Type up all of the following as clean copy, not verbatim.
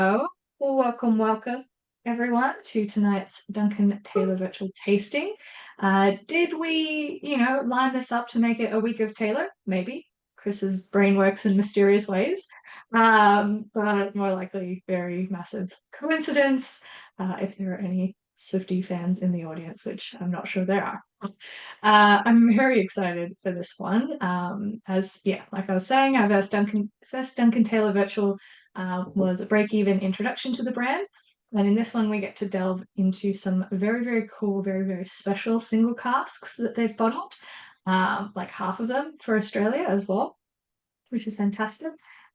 Well, welcome, everyone, to tonight's Duncan Taylor virtual tasting. Did we, line this up to make it a week of Taylor? Maybe. Chris's brain works in mysterious ways. But more likely, very massive coincidence, if there are any Swiftie fans in the audience, which I'm not sure there are. I'm very excited for this one. Like I was saying, our first Duncan Taylor virtual was a break-even introduction to the brand. And in this one, we get to delve into some very, very cool, very, very special single casks that they've bottled, like half of them for Australia as well, which is fantastic.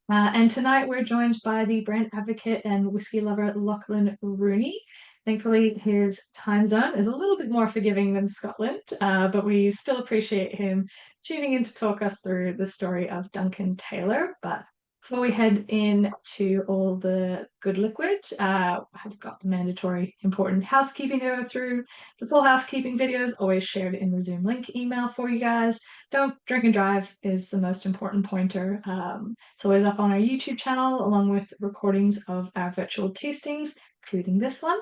And tonight we're joined by the brand advocate and whiskey lover Lachlan Rooney. Thankfully, his time zone is a little bit more forgiving than Scotland, but we still appreciate him tuning in to talk us through the story of Duncan Taylor. But before we head into all the good liquid, I've got the mandatory important housekeeping to go through. The full housekeeping videos always shared in the Zoom link email for you guys. Don't drink and drive is the most important pointer. It's always up on our YouTube channel, along with recordings of our virtual tastings, including this one.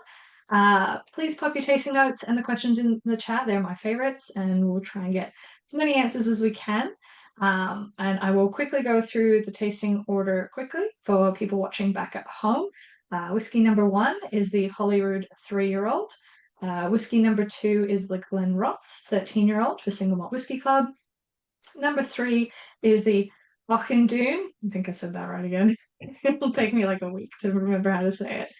Please pop your tasting notes and the questions in the chat. They're my favorites, and we'll try and get as many answers as we can. And I will quickly go through the tasting order quickly for people watching back at home. Whiskey number 1 is the Holyrood 3-year-old. Whiskey number 2 is the Glenrothes 13-year-old for Single Malt Whiskey Club. Number 3 is the Auchindoun. I think I said that right again. It'll take me like a week to remember how to say it.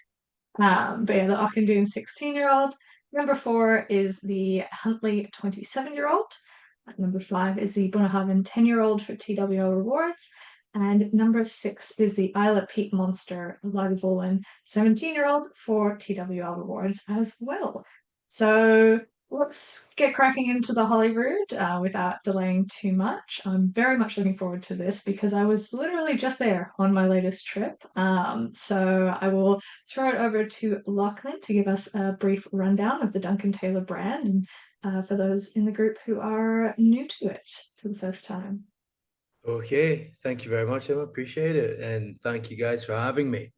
But yeah, the Auchindoun 16-year-old. Number 4 is the Huntley 27-year-old. Number 5 is the Bunnahabhain 10-year-old for TWL Rewards. And number 6 is the Islay Peat Monster Lagavulin 17-year-old for TWL Rewards as well. So let's get cracking into the Holyrood without delaying too much. I'm very much looking forward to this because I was literally just there on my latest trip. So I will throw it over to Lachlan to give us a brief rundown of the Duncan Taylor brand and for those in the group who are new to it for the first time. Okay, thank you very much, Emma. Appreciate it. And thank you guys for having me.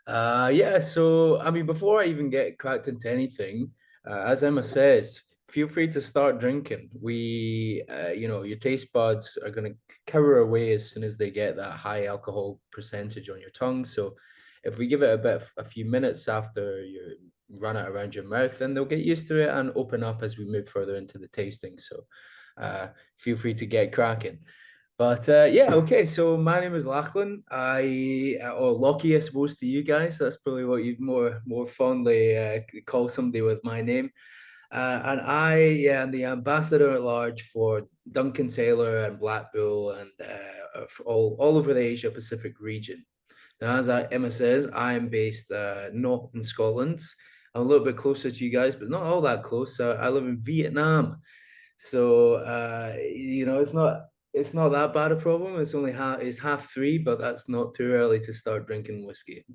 So I mean, before I even get cracked into anything, as Emma says, feel free to start drinking. Your taste buds are going to cower away as soon as they get that high alcohol percentage on your tongue. So if we give it a few minutes after you run it around your mouth, then they'll get used to it and open up as we move further into the tasting. So feel free to get cracking. But okay. So my name is Lachlan. Or Lockie, I suppose, to you guys. That's probably what you'd more fondly call somebody with my name. And I am the ambassador at large for Duncan Taylor and Black Bull and all over the Asia Pacific region. Now, as Emma says, I am based not in Scotland. I'm a little bit closer to you guys, but not all that close. I live in Vietnam. So it's not that bad a problem. It's 3:30, but that's not too early to start drinking whiskey.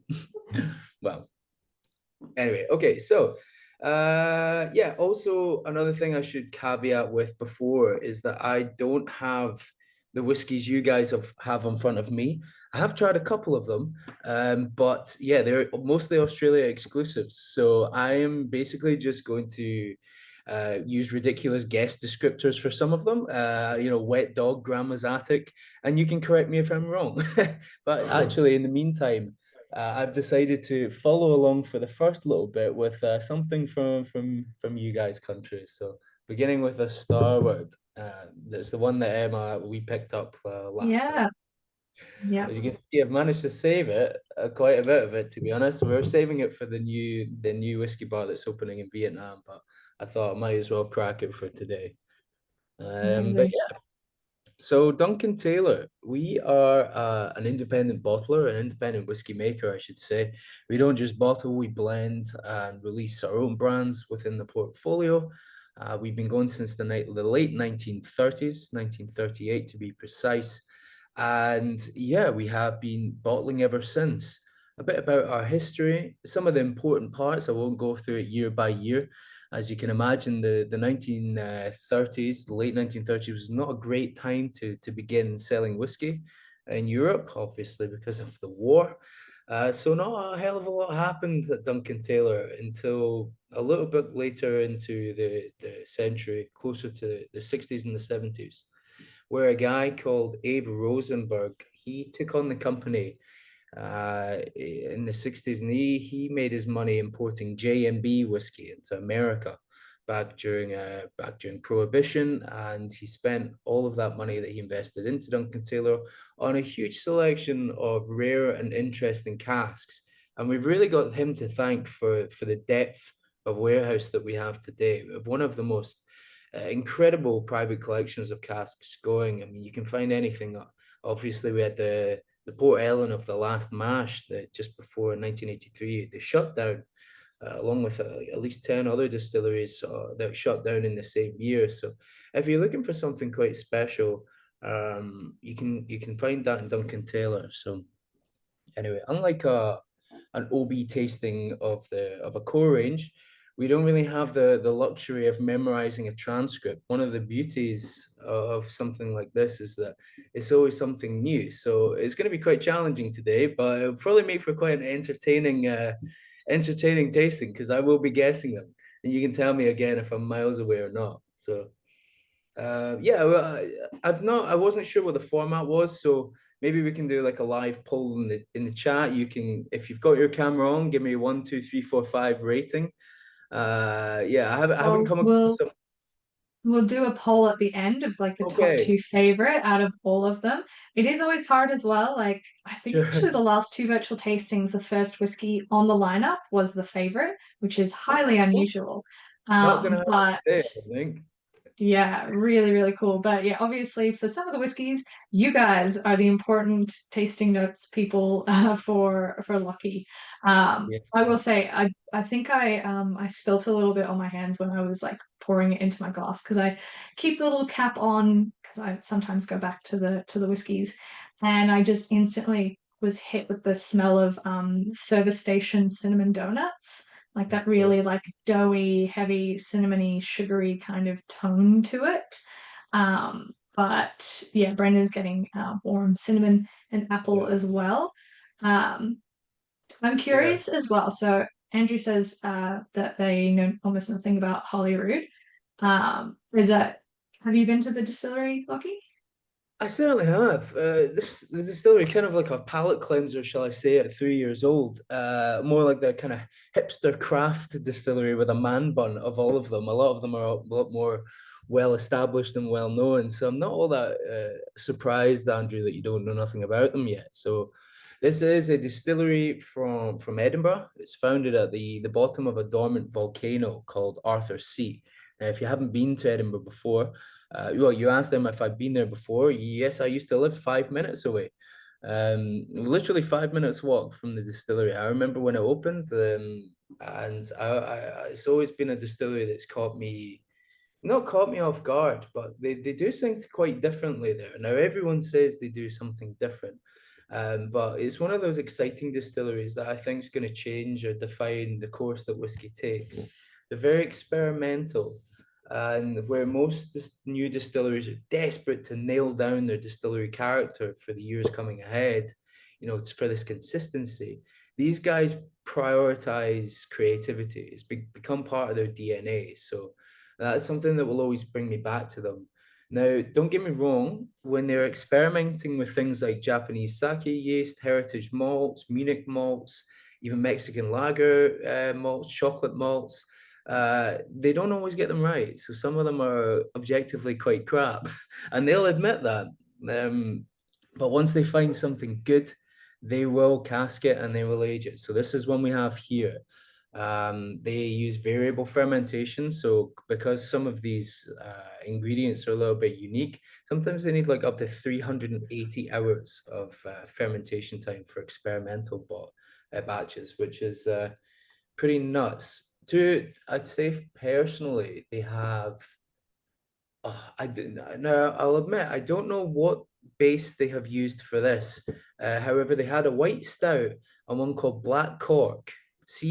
Well, anyway, okay. So also another thing I should caveat with before is that I don't have the whiskeys you guys have in front of me. I have tried a couple of them, but yeah, they're mostly Australia exclusives. So I am basically just going to use ridiculous guest descriptors for some of them. Wet dog, grandma's attic, and you can correct me if I'm wrong. But actually, in the meantime, I've decided to follow along for the first little bit with something from you guys' countries. So beginning with a star word. That's the one that Emma we picked up last time. Yeah. As you can see, I've managed to save it, quite a bit of it, to be honest. We're saving it for the new whiskey bar that's opening in Vietnam, but I thought I might as well crack it for today. But Amazing. yeah, so Duncan Taylor, we are an independent bottler, an independent whiskey maker, I should say. We don't just bottle, we blend and release our own brands within the portfolio. We've been going since the late 1930s, 1938 to be precise. And yeah, we have been bottling ever since. A bit about our history, some of the important parts, I won't go through it year by year. As you can imagine, the 1930s, the late 1930s was not a great time to begin selling whiskey in Europe, obviously because of the war. So not a hell of a lot happened at Duncan Taylor until a little bit later into the century, closer to the 60s and the 70s, where a guy called Abe Rosenberg, he took on the company in the 60s, and he made his money importing J&B whiskey into America back during Prohibition, and he spent all of that money that he invested into Duncan Taylor on a huge selection of rare and interesting casks. And we've really got him to thank for the depth of warehouse that we have today. We have one of the most incredible private collections of casks going. I mean, you can find anything. Obviously, we had the Port Ellen of the last mash that just before 1983 they shut down, along with at least 10 other distilleries that shut down in the same year. So if you're looking for something quite special, you can find that in Duncan Taylor. So anyway, unlike an OB tasting of a core range, we don't really have the luxury of memorizing a transcript. One of the beauties of something like this is that it's always something new. So it's going to be quite challenging today, but it'll probably make for quite an entertaining tasting because I will be guessing them, and you can tell me again if I'm miles away or not. So yeah, well, I wasn't sure what the format was, so maybe we can do like a live poll in the chat. You can, if you've got your camera on, give me a 1, 2, 3, 4, 5 rating. Yeah, I haven't Well, come across we'll some. we'll do a poll at the end of like the top Okay, two favorite out of all of them. It is always hard as well. Like I think sure. actually the last two virtual tastings, the first whiskey on the lineup was the favorite, which is highly Oh, unusual. not gonna happen But today, I think. yeah, really, really cool. But yeah, obviously for some of the whiskeys, you guys are the important tasting notes people for Lucky. I will Yes. say I think I spilt a little bit on my hands when I was like pouring it into my glass because I keep the little cap on because I sometimes go back to the whiskeys, and I just instantly was hit with the smell of service station cinnamon donuts, like that really like doughy, heavy, cinnamony, sugary kind of tone to it. But yeah, Brendan's getting warm cinnamon and apple Yeah. as well. Um, I'm Yeah. curious as well. So Andrew says that they know almost nothing about Holyrood. Is that have you been to the distillery, Lockie? I certainly have. This the distillery kind of like a palate cleanser, shall I say, at 3 years old. More like the kind of hipster craft distillery with a man bun of all of them. A lot of them are a lot more well established and well known. So I'm not all that surprised, Andrew, that you don't know nothing about them yet. So this is a distillery from Edinburgh. It's founded at the bottom of a dormant volcano called Arthur's Seat. Now, if you haven't been to Edinburgh before, well, you asked them if I've been there before. Yes, I used to live 5 minutes away. Literally 5 minutes walk from the distillery. I remember when it opened, and it's always been a distillery that's not caught me off guard, but they do things quite differently there. Now, everyone says they do something different, but it's one of those exciting distilleries that I think is going to change or define the course that whiskey takes. They're very experimental, and where most new distilleries are desperate to nail down their distillery character for the years coming ahead, it's for this consistency. These guys prioritize creativity. It's become part of their DNA. So that's something that will always bring me back to them. Now, don't get me wrong, when they're experimenting with things like Japanese sake yeast, heritage malts, Munich malts, even Mexican lager malts, chocolate malts, they don't always get them right. So some of them are objectively quite crap, and they'll admit that. But once they find something good, they will cask it and they will age it. So this is one we have here. They use variable fermentation. So because some of these ingredients are a little bit unique, sometimes they need like up to 380 hours of fermentation time for experimental batches, which is pretty nuts. I'd say personally, they have. Oh, I didn't. No, I'll admit I don't know what base they have used for this. However, they had a white stout and one called Black Cork,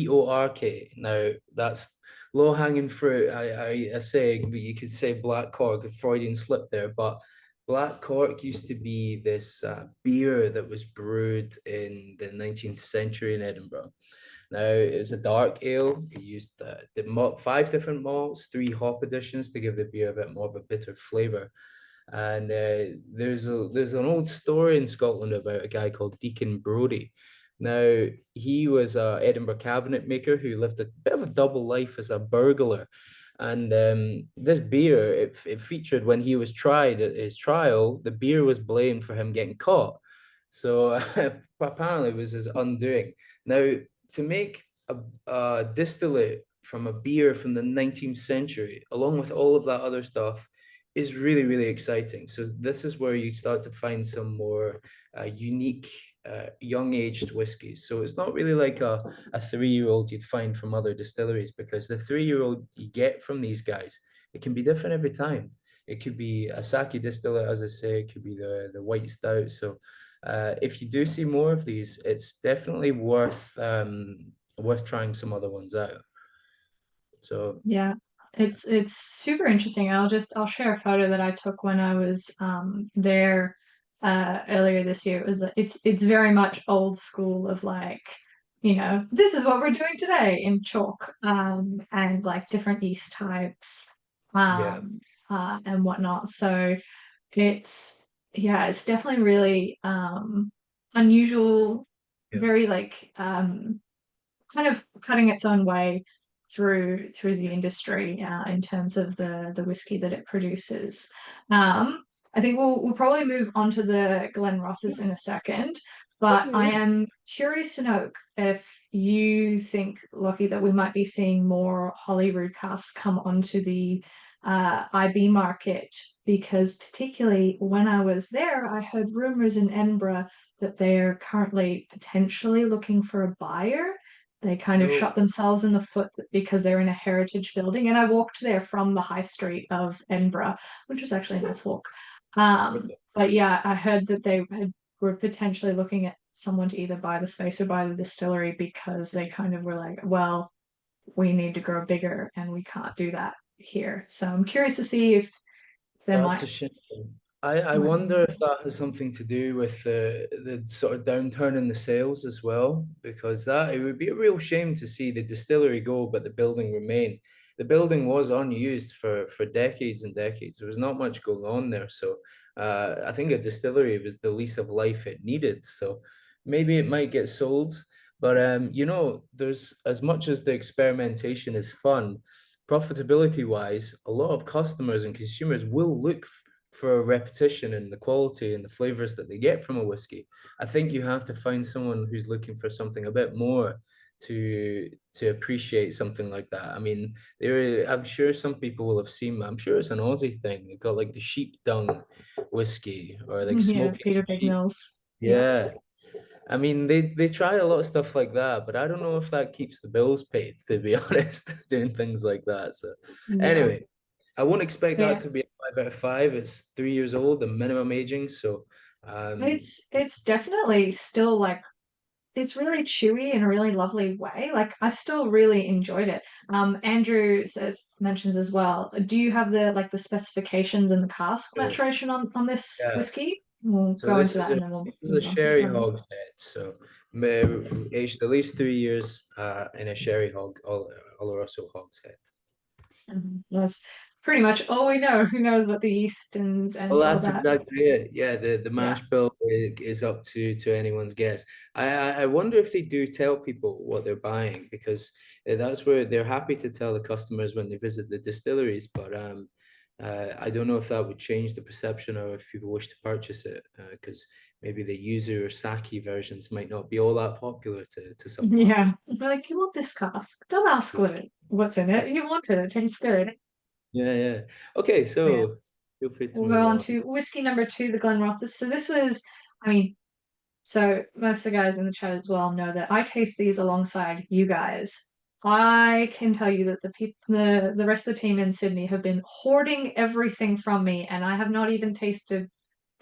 Cork. Now that's low hanging fruit. I say, but you could say Black Cork, a Freudian slip there. But Black Cork used to be this beer that was brewed in the 19th century in Edinburgh. Now, it's a dark ale. It used five different malts, three hop additions to give the beer a bit more of a bitter flavor. And there's an old story in Scotland about a guy called Deacon Brodie. Now, he was a Edinburgh cabinet maker who lived a bit of a double life as a burglar. And this beer, it featured when he was tried at his trial, the beer was blamed for him getting caught. So apparently it was his undoing. Now, to make a distillate from a beer from the 19th century, along with all of that other stuff, is really, really exciting. So this is where you start to find some more unique young aged whiskies. So it's not really like a 3-year-old you'd find from other distilleries, because the 3-year-old you get from these guys, it can be different every time. It could be a sake distillate, as I say, it could be the white stout. So if you do see more of these, it's definitely worth trying some other ones out. So Yeah, it's super interesting. I'll share a photo that I took when I was there earlier this year. It was it's very much old school of like, this is what we're doing today in chalk, and like different yeast types, yeah, um and whatnot. So it's yeah, it's definitely really unusual, yeah. very like kind of cutting its own way through the industry in terms of the whiskey that it produces. I think we'll probably move on to the Glenrothes in a second, but I Okay. am curious to know if you think, Lockie, that we might be seeing more Holyrood casks come onto the IB market, because particularly when I was there, I heard rumors in Edinburgh that they're currently potentially looking for a buyer. They kind of No. shot themselves in the foot because they're in a heritage building. And I walked there from the high street of Edinburgh, which was actually a nice walk. But yeah, I heard that were potentially looking at someone to either buy the space or buy the distillery, because they kind of were like, well, we need to grow bigger and we can't do that here. So I'm curious to see if there That's might a shame. I might wonder if that has something to do with the sort of downturn in the sales as well, because that it would be a real shame to see the distillery go, but the building remain. The building was unused for decades and decades. There was not much going on there. So I think a distillery was the lease of life it needed. So maybe it might get sold. But there's as much as the experimentation is fun, profitability wise, a lot of customers and consumers will look for a repetition in the quality and the flavors that they get from a whiskey. I think you have to find someone who's looking for something a bit more to appreciate something like that. I mean, I'm sure some people will have seen, I'm sure it's an Aussie thing. They've got like the sheep dung whiskey or like yeah, smoking Peter sheep. Bignell's. Yeah. Yeah. I mean, they try a lot of stuff like that, but I don't know if that keeps the bills paid, to be honest, doing things like that. So Yeah. anyway, I won't expect But that yeah. to be a 5 out of 5. It's 3 years old, the minimum aging. So It's definitely still like it's really chewy in a really lovely way. Like I still really enjoyed it. Andrew mentions as well. Do you have the specifications and the cask so, maturation on this yeah. whiskey? We'll So go into that and then we'll this is a move on to sherry flavor. hogshead. So aged at least 3 years in a sherry Oloroso hogshead. That's pretty much all we know. Who knows what the yeast Well, and all that's that? exactly it. Yeah, the Yeah. mash bill is up to anyone's guess. I wonder if they do tell people what they're buying, because that's where they're happy to tell the customers when they visit the distilleries. But I don't know if that would change the perception or if people wish to purchase it, because maybe the yuzu or sake versions might not be all that popular to some market. Yeah. We're like, you want this cask? Don't ask what's in it. You want it. It tastes good. Yeah, yeah. Okay, Yeah. so feel free to We'll go move on on. to whiskey number two, the Glenrothes. So this was, I mean, so most of the guys in the chat as well know that I taste these alongside you guys. I can tell you that the rest of the team in Sydney have been hoarding everything from me, and I have not even tasted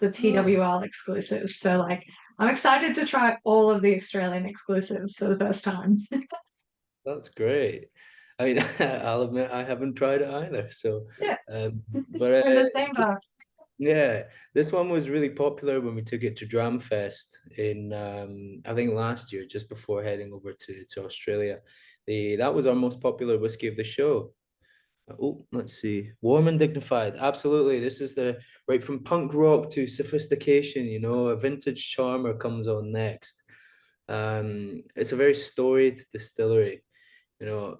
the Oh. TWL exclusives. So like, I'm excited to try all of the Australian exclusives for the first time. That's great. I mean, I'll admit I haven't tried it either. So, Yeah, but we're in the same boat. Yeah, this one was really popular when we took it to Dramfest in I think last year, just before heading over to Australia. That was our most popular whiskey of the show. Oh, let's see. Warm and dignified. Absolutely. This is the right from punk rock to sophistication, a vintage charmer comes on next. It's a very storied distillery. You know,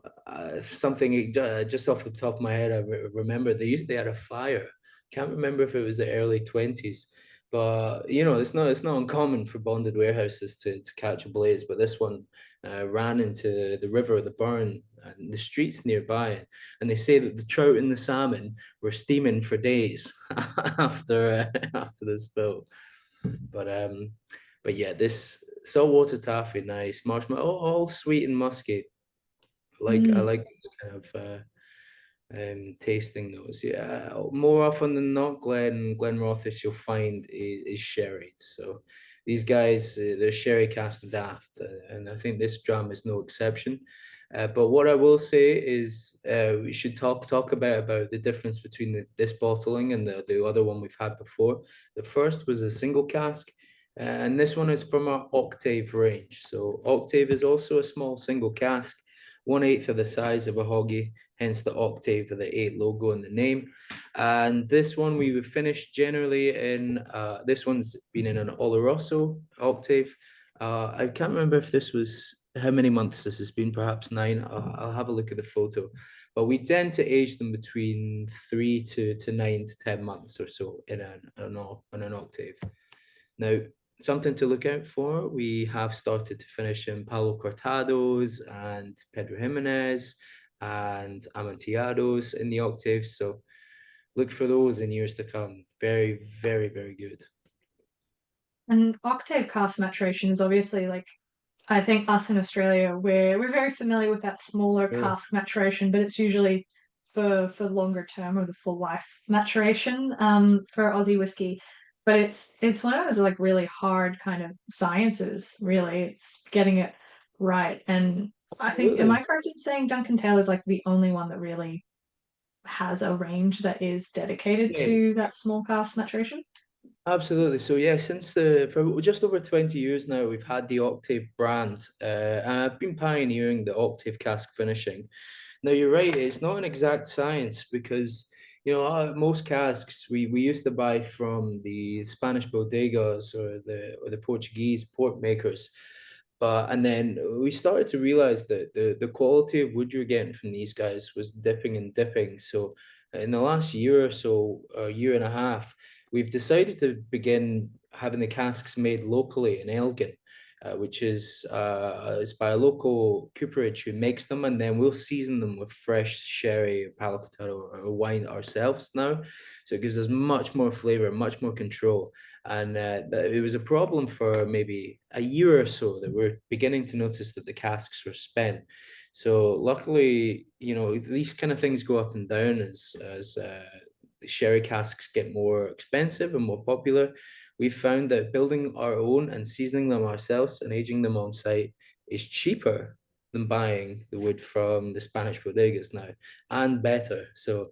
something just off the top of my head, remember they had a fire. Can't remember if it was the early 20s, but it's not uncommon for bonded warehouses to catch a blaze. But this one ran into the river, the burn, and the streets nearby, and they say that the trout and the salmon were steaming for days after the spill. But um, but yeah, this saltwater taffy, nice marshmallow, all sweet and musky. I Mm, like those kind of tasting those. Yeah, more often than not, Glenrothes you'll find is sherry. So these guys, they're sherry cast daft, and I think this dram is no exception. But what I will say is, we should talk about the difference between this bottling and the other one we've had before. The first was a single cask, and this one is from our Octave range. So Octave is also a small single cask, 1/8 of the size of a hoggy, hence the Octave of the 8 logo in the name. And this one we would finish generally in, this one's been in an Oloroso Octave. I can't remember if this was, how many months this has been, perhaps 9. I'll have a look at the photo. But we tend to age them between 3 to 9 to 10 months or so in an Octave. Now, something to look out for, we have started to finish in Palo Cortados and Pedro Jimenez and Amontillados in the octaves. So look for those in years to come. Very, very, very good. and octave cask maturation is obviously like I think us in Australia, we're very familiar with that smaller Sure. cask maturation, but it's usually for longer term or the full life maturation for Aussie whiskey. But it's one of those like really hard kind of sciences, really. It's getting it right. And I think, am Absolutely. I correct in saying Duncan Taylor is like the only one that really has a range that is dedicated Yeah, to that small cask maturation? absolutely. So yeah, for just over 20 years now, we've had the Octave brand, and I've been pioneering the Octave cask finishing. No, you're right. It's not an exact science because most casks we used to buy from the Spanish bodegas or the Portuguese port makers, and then we started to realize that the quality of wood you're getting from these guys was dipping and dipping. So in the last year or so, a year and a half, we've decided to begin having the casks made locally in Elgin, which is by a local cooperage who makes them, and then we'll season them with fresh sherry, palo cortado, or wine ourselves now. So it gives us much more flavor, much more control. And it was a problem for maybe a year or so that we're beginning to notice that the casks were spent. So luckily, these kind of things go up and down as the sherry casks get more expensive and more popular. We've found that building our own and seasoning them ourselves and aging them on site is cheaper than buying the wood from the Spanish bodegas now, and better. So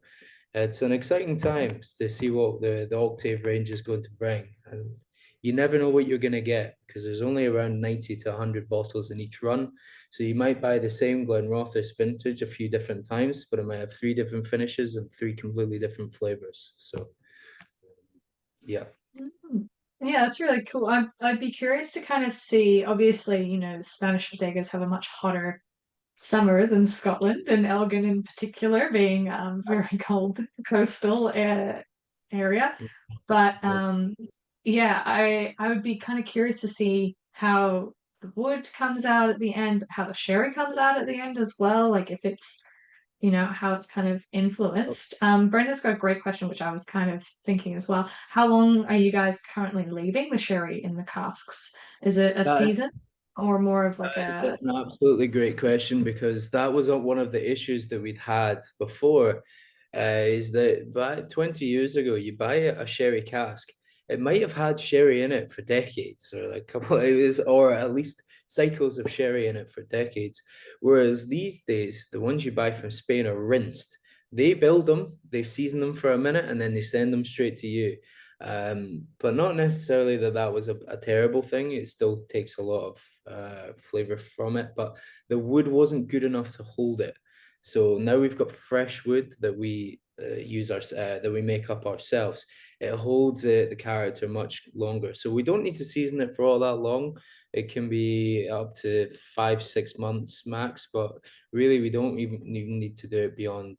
it's an exciting time to see what the Octave range is going to bring. And you never know what you're going to get because there's only around 90 to 100 bottles in each run. So you might buy the same Glenrothes vintage a few different times, but it might have 3 different finishes and 3 completely different flavors. So yeah. Mm. Yeah, that's really cool. I'd be curious to kind of see, obviously, Spanish bodegas have a much hotter summer than Scotland, and Elgin in particular being very cold coastal area. But yeah, I would be kind of curious to see how the wood comes out at the end, how the sherry comes out at the end as well. Like if it's how it's kind of influenced. Brenda's got a great question, which I was kind of thinking as well. How long are you guys currently leaving the sherry in the casks? Is it a That season or more of like is a an absolutely great question because that was one of the issues that we'd had before. Is that about 20 years ago, you buy a sherry cask, it might have had sherry in it for decades, or like a couple, or at least cycles of sherry in it for decades. Whereas these days, the ones you buy from Spain are rinsed. they build them, they season them for a minute, and then they send them straight to you. But not necessarily that that was a terrible thing. It still takes a lot of flavor from it, but the wood wasn't good enough to hold it. So now we've got fresh wood that we use our that we make up ourselves. It holds the character much longer. So we don't need to season it for all that long. It can be up to 5, 6 months max, but really we don't even need to do it beyond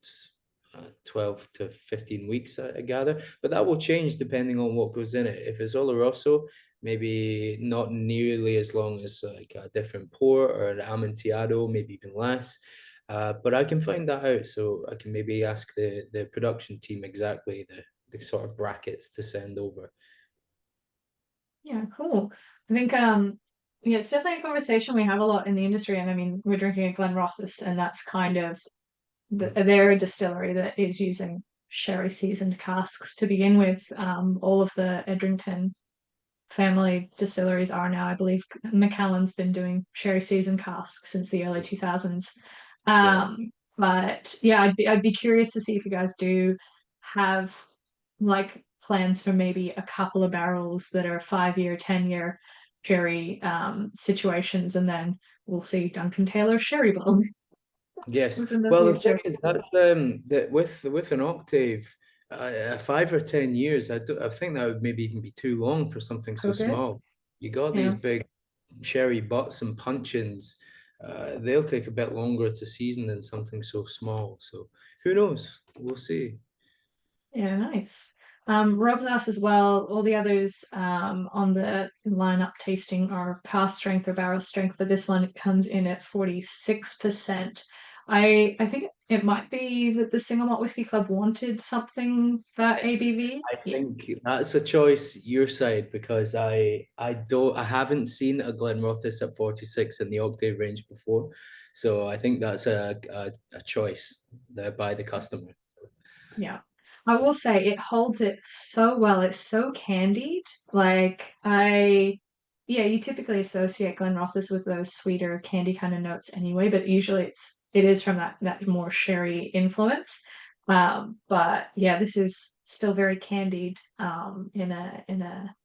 12 to 15 weeks, I gather. But that will change depending on what goes in it. If it's Oloroso, maybe not nearly as long as like a different port or an Amontillado, maybe even less. But I can find that out, so I can maybe ask the production team exactly the sort of brackets to send over. Yeah, cool. I think yeah, it's definitely a conversation we have a lot in the industry. And I mean, we're drinking a Glenrothes, and that's kind of they're a distillery that is using sherry seasoned casks to begin with. All of the Edrington family distilleries are now. I believe Macallan's been doing sherry seasoned casks since the early 2000s. Yeah. But yeah, I'd be curious to see if you guys do have like plans for maybe a couple of barrels that are 5 year, 10 year sherry situations, and then we'll see Duncan Taylor sherry bottles Yes. in the Well, the thing future. is that's that with an octave, 5 or 10 years, I think that would maybe even be too long for something so Okay. small. You got these Yeah. big sherry butts and puncheons. They'll take a bit longer to season than something so small. So who knows? We'll see. Yeah, nice. Rob's asked as well, all the others on the lineup tasting are cask strength or barrel strength, but this one it comes in at 46%. I think it might be that the Single Malt Whiskey Club wanted something that Yes, ABV. I Yeah. think that's a choice your side because I haven't seen a Glenrothes at 46 in the octave range before, so I think that's a choice there by the customer. Yeah. I will say it holds it so well. It's so candied. Like yeah, you typically associate Glenrothes with those sweeter candy kind of notes anyway, but usually it is from that more sherry influence. But yeah, this is still very candied in a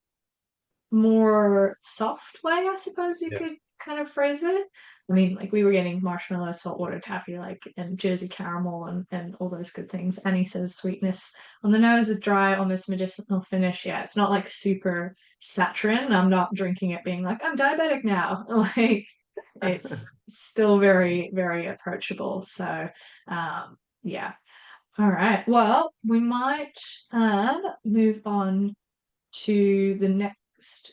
more soft way, I suppose you Yeah. could kind of phrase it. I mean, like we were getting marshmallow, saltwater taffy, like and Jersey caramel and all those good things. And he says sweetness on the nose with dry, almost medicinal finish. Yeah, it's not like super saccharine. I'm not drinking it being like, I'm diabetic now. Like it's still very, very approachable. So yeah. All right. Well, we might move on to the next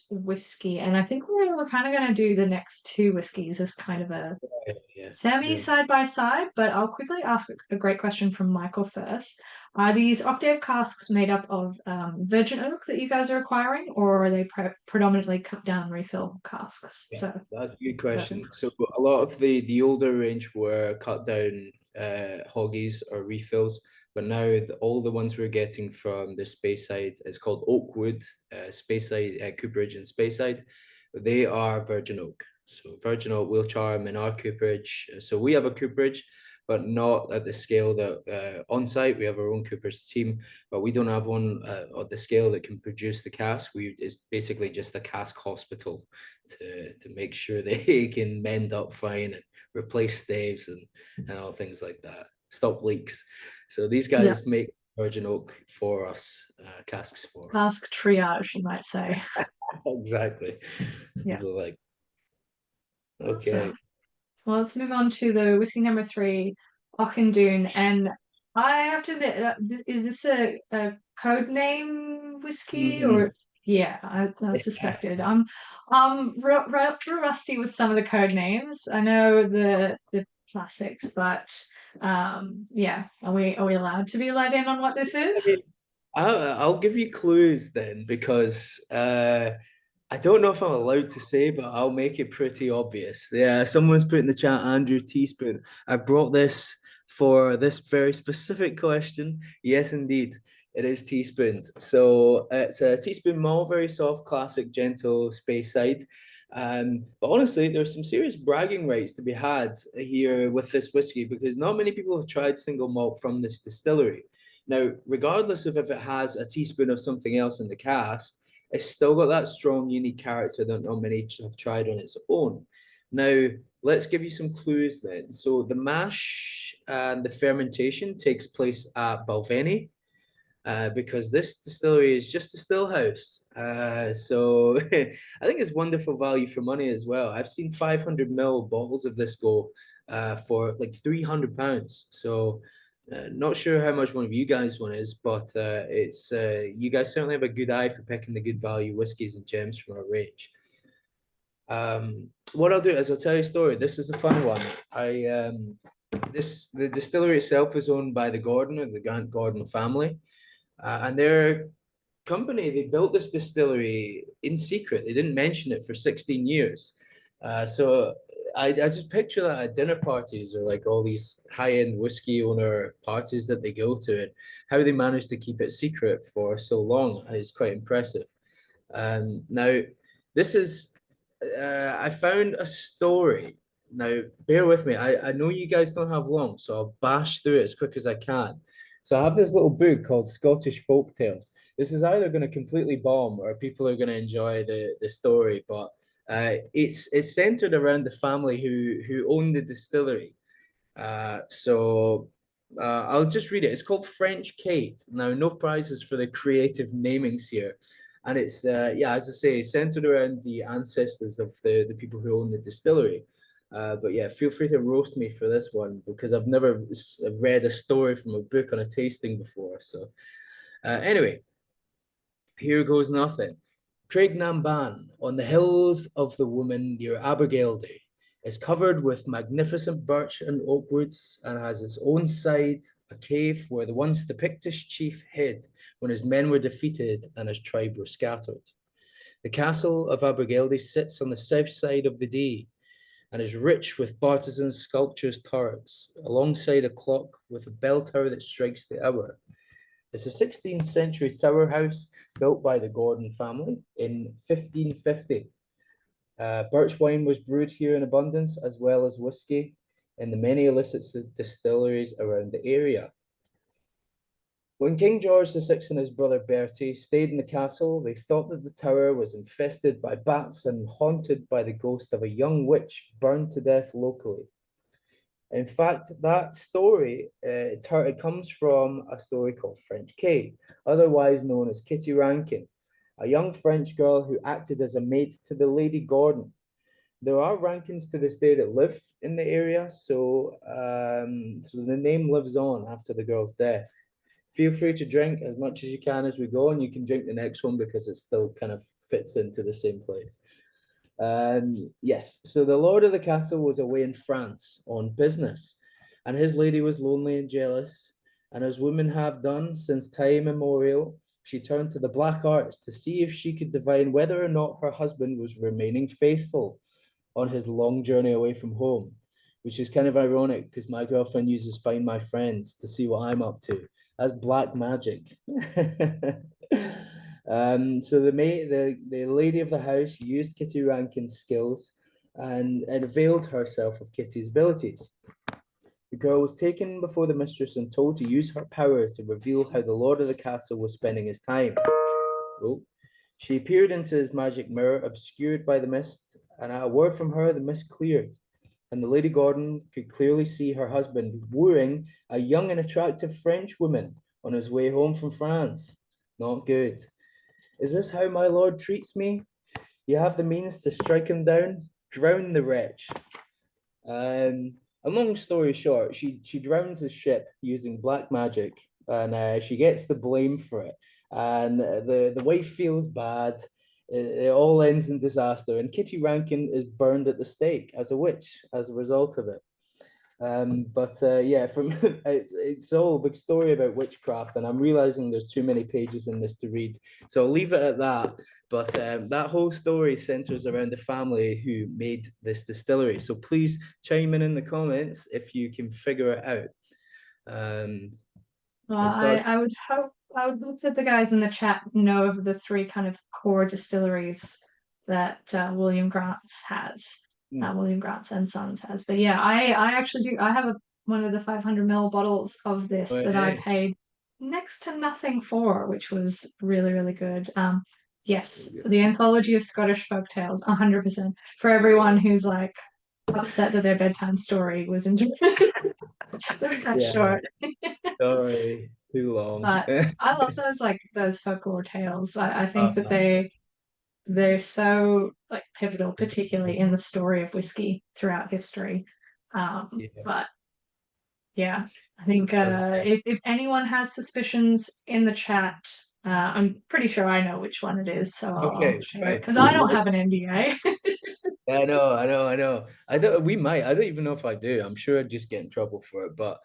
whiskey. And I think we're kind of going to do the next two whiskeys as kind of a Yeah. semi Yeah. side by side. But I'll quickly ask a great question from Michael first. Are these octave casks made up of virgin oak that you guys are acquiring, or are they predominantly cut down refill casks? Yeah, So, that's a good virgin. question. So a lot of the older range were cut down hoggies or refills, but now all the ones we're getting from the Speyside is called Oakwood, Speyside, Cooperage and Speyside. They are virgin oak. So virgin oak will charm in our cooperage. So we have a cooperage, but not at the scale that on site we have our own cooperage team, but we don't have one at the scale that can produce the cask. It's basically just a cask hospital to make sure they can mend up fine and replace staves and all things like that, stop leaks. So these Yeah, guys make virgin oak for us, casks for us. cask triage, you might say. Exactly. Yeah, Like, okay. awesome. Well, let's move on to the whiskey number three, Auchindoun. And I have to admit, is this a code name whiskey Mm, or? Yeah, I suspected. I'm real rusty with some of the code names. I know the classics, but yeah, are we allowed to be let in on what this is? I mean, I'll give you clues then because I don't know if I'm allowed to say, but I'll make it pretty obvious. Yeah, someone's put in the chat, Andrew Teaspoon. I brought this for this very specific question. Yes, indeed, it is teaspoon. So it's a teaspoon malt, very soft, classic, gentle, space side. But honestly, there's some serious bragging rights to be had here with this whiskey because not many people have tried single malt from this distillery. Now, regardless of if it has a teaspoon of something else in the cask, it's still got that strong, unique character that not many have tried on its own. Now, let's give you some clues then. So the mash and the fermentation takes place at Balvenie, because this distillery is just a still house. So I think it's wonderful value for money as well. I've seen 500 ml bottles of this go for like £300. So not sure how much one of you guys one is, but it's you guys certainly have a good eye for picking the good value whiskies and gems from our range. What I'll do is I'll tell you a story. This is a fun one. The distillery itself is owned by the Gordon or the Grant Gordon family. And their company, they built this distillery in secret. They didn't mention it for 16 years. So I just picture that at dinner parties or like all these high-end whiskey owner parties that they go to, and how they managed to keep it secret for so long is quite impressive. Now, this is, I found a story. Now, bear with me. I know you guys don't have long, so I'll bash through it as quick as I can. So I have this little book called Scottish Folk Tales. This is either going to completely bomb or people are going to enjoy the story, but it's centered around the family who owned the distillery. I'll just read it. It's called French Kate. Now, no prizes for the creative namings here. And it's, yeah, as I say, centered around the ancestors of the people who own the distillery. But yeah, feel free to roast me for this one because I've never read a story from a book on a tasting before. So, anyway, here goes nothing. Craig Namban, on the hills of the woman near Abergeldy, is covered with magnificent birch and oak woods and has its own side, a cave where the once the Pictish chief hid when his men were defeated and his tribe were scattered. The castle of Abergeldy sits on the south side of the Dee and is rich with bartizan sculptures turrets, alongside a clock with a bell tower that strikes the hour. It's a 16th century tower house built by the Gordon family in 1550. Birch wine was brewed here in abundance, as well as whiskey, in the many illicit distilleries around the area. When King George VI and his brother Bertie stayed in the castle, they thought that the tower was infested by bats and haunted by the ghost of a young witch burned to death locally. In fact, that story, it comes from a story called French Kate, otherwise known as Kitty Rankin, a young French girl who acted as a maid to the Lady Gordon. There are Rankins to this day that live in the area, so the name lives on after the girl's death. Feel free to drink as much as you can as we go, and you can drink the next one because it still kind of fits into the same place. Yes, so the lord of the castle was away in France on business, and his lady was lonely and jealous. And as women have done since time immemorial, she turned to the black arts to see if she could divine whether or not her husband was remaining faithful on his long journey away from home, which is kind of ironic because my girlfriend uses Find My Friends to see what I'm up to. That's black magic. So the lady of the house used Kitty Rankin's skills and availed herself of Kitty's abilities. The girl was taken before the mistress and told to use her power to reveal how the lord of the castle was spending his time. Oh. She peered into his magic mirror, obscured by the mist, and at a word from her, the mist cleared, and the Lady Gordon could clearly see her husband wooing a young and attractive French woman on his way home from France. Not good. Is this how my lord treats me? You have the means to strike him down? Drown the wretch. A long story short, she drowns his ship using black magic, and she gets the blame for it. And the wife feels bad. It all ends in disaster, and Kitty Rankin is burned at the stake as a witch as a result of it. Yeah, from it's all a big story about witchcraft, and I'm realizing there's too many pages in this to read, so I'll leave it at that. But that whole story centers around the family who made this distillery. So please chime in the comments if you can figure it out. Well, And start. I would hope that the guys in the chat know of the three kind of core distilleries that William Grant's has. Mm. William Grant's and Sons has. But yeah, I actually do. I have one of the 500 ml bottles of this Oh, that I hey. paid next to nothing for, which was really, really good. Yes, Very the anthology of Scottish folk tales, 100% for everyone who's like upset that their bedtime story was was cut Yeah, short. sorry, it's too long. But I love those folklore tales. I think that Um, they're so like pivotal, particularly in the story of whiskey throughout history. yeah. But yeah, I think Okay. if anyone has suspicions in the chat, I'm pretty sure I know which one it is, so I'll Okay, share it right. because I don't Well, have an NDA. yeah, I know, I know, I know. I don't. We might. I don't even know if I do. I'm sure I'd just get in trouble for it. But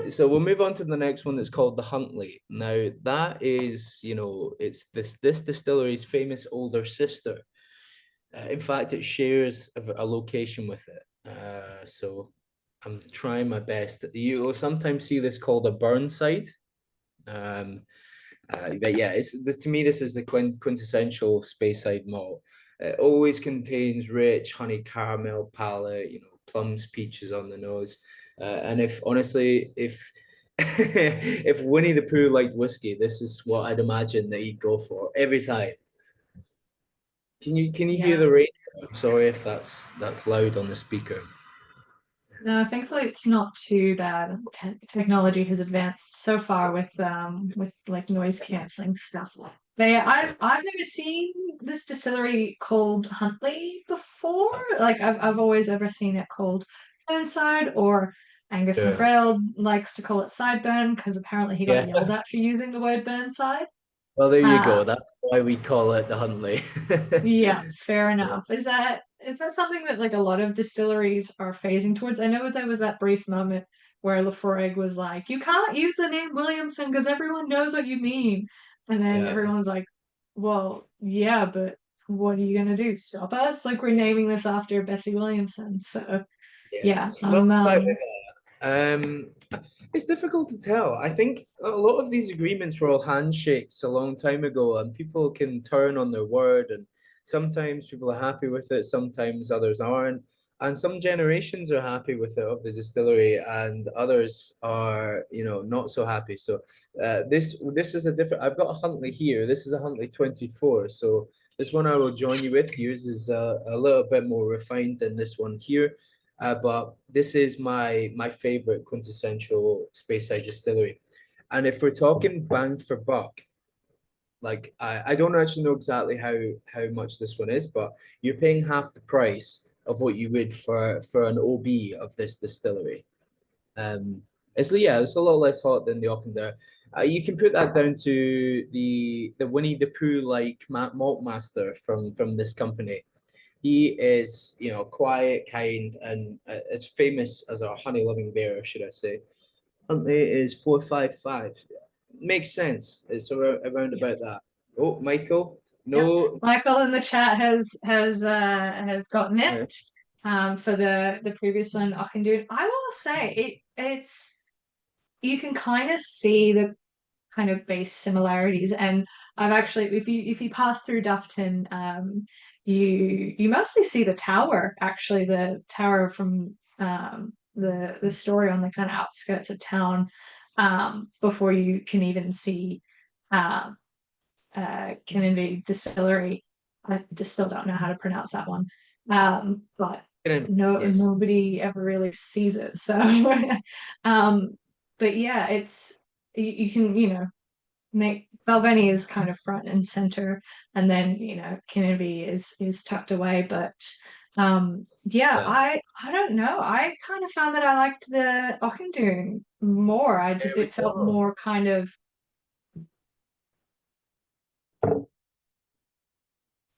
so we'll move on to the next one that's called the Huntley. Now that is, it's this distillery's famous older sister. In fact, it shares a location with it. So I'm trying my best. You will sometimes see this called a Burnside. Um, but yeah, it's this to me. This is the quintessential Speyside malt. It always contains rich honey caramel palate, plums, peaches on the nose. And if honestly, if if Winnie the Pooh liked whiskey, this is what I'd imagine that he'd go for every time. Can you hear Yeah. the radio? I'm sorry if that's loud on the speaker. No, thankfully it's not too bad. Technology has advanced so far with like noise canceling stuff. I've never seen this distillery called Huntley before. Like I've always ever seen it called Burnside, or Angus Yeah. McGrail likes to call it Sideburn because apparently he got Yeah. yelled at for using the word Burnside. Well, there you Uh, go. That's why we call it the Huntley. yeah, fair Yeah. enough. Is that something that like a lot of distilleries are phasing towards? I know there was that brief moment where Lafroig was like, "You can't use the name Williamson because everyone knows what you mean," and then Yeah. everyone was like, "Well, yeah, but what are you gonna do? Stop us? Like we're naming this after Bessie Williamson." So yeah, Yes. Well, exactly. Um, it's difficult to tell. I think a lot of these agreements were all handshakes a long time ago, and people can turn on their word, and sometimes people are happy with it, sometimes others aren't. And some generations are happy with it of the distillery, and others are, not so happy. So this is a different. I've got a Huntley here. This is a Huntley 24. So this one I will join you with. Yours is a little bit more refined than this one here. But this is my favorite quintessential Speyside distillery. And if we're talking bang for buck, like I don't actually know exactly how much this one is, but you're paying half the price of what you would for an OB of this distillery. Um, it's a lot less hot than the Auchindoun. You can put that down to the Winnie the Pooh like malt master from this company. He is, quiet, kind, and as famous as a honey loving bear, should I say. Huntley is 455. Makes sense. It's around yeah, about that. Oh, Michael, yeah. no. Michael in the chat has gotten it for the previous one, Auchindoun. I will say it's you can kind of see the kind of base similarities. And I've actually, if you pass through Duffton, you mostly see the tower, actually, the tower from the story on the kind of outskirts of town, before you can even see uh, Kennedy Distillery. I just still don't know how to pronounce that one. But Yes. nobody ever really sees it. So um but yeah, it's you can, make Balvenie is kind of front and center, and then Kennedy is tucked away. But yeah, Yeah. I don't know. I kind of found that I liked the Auchindoun more. There we It felt go. more kind of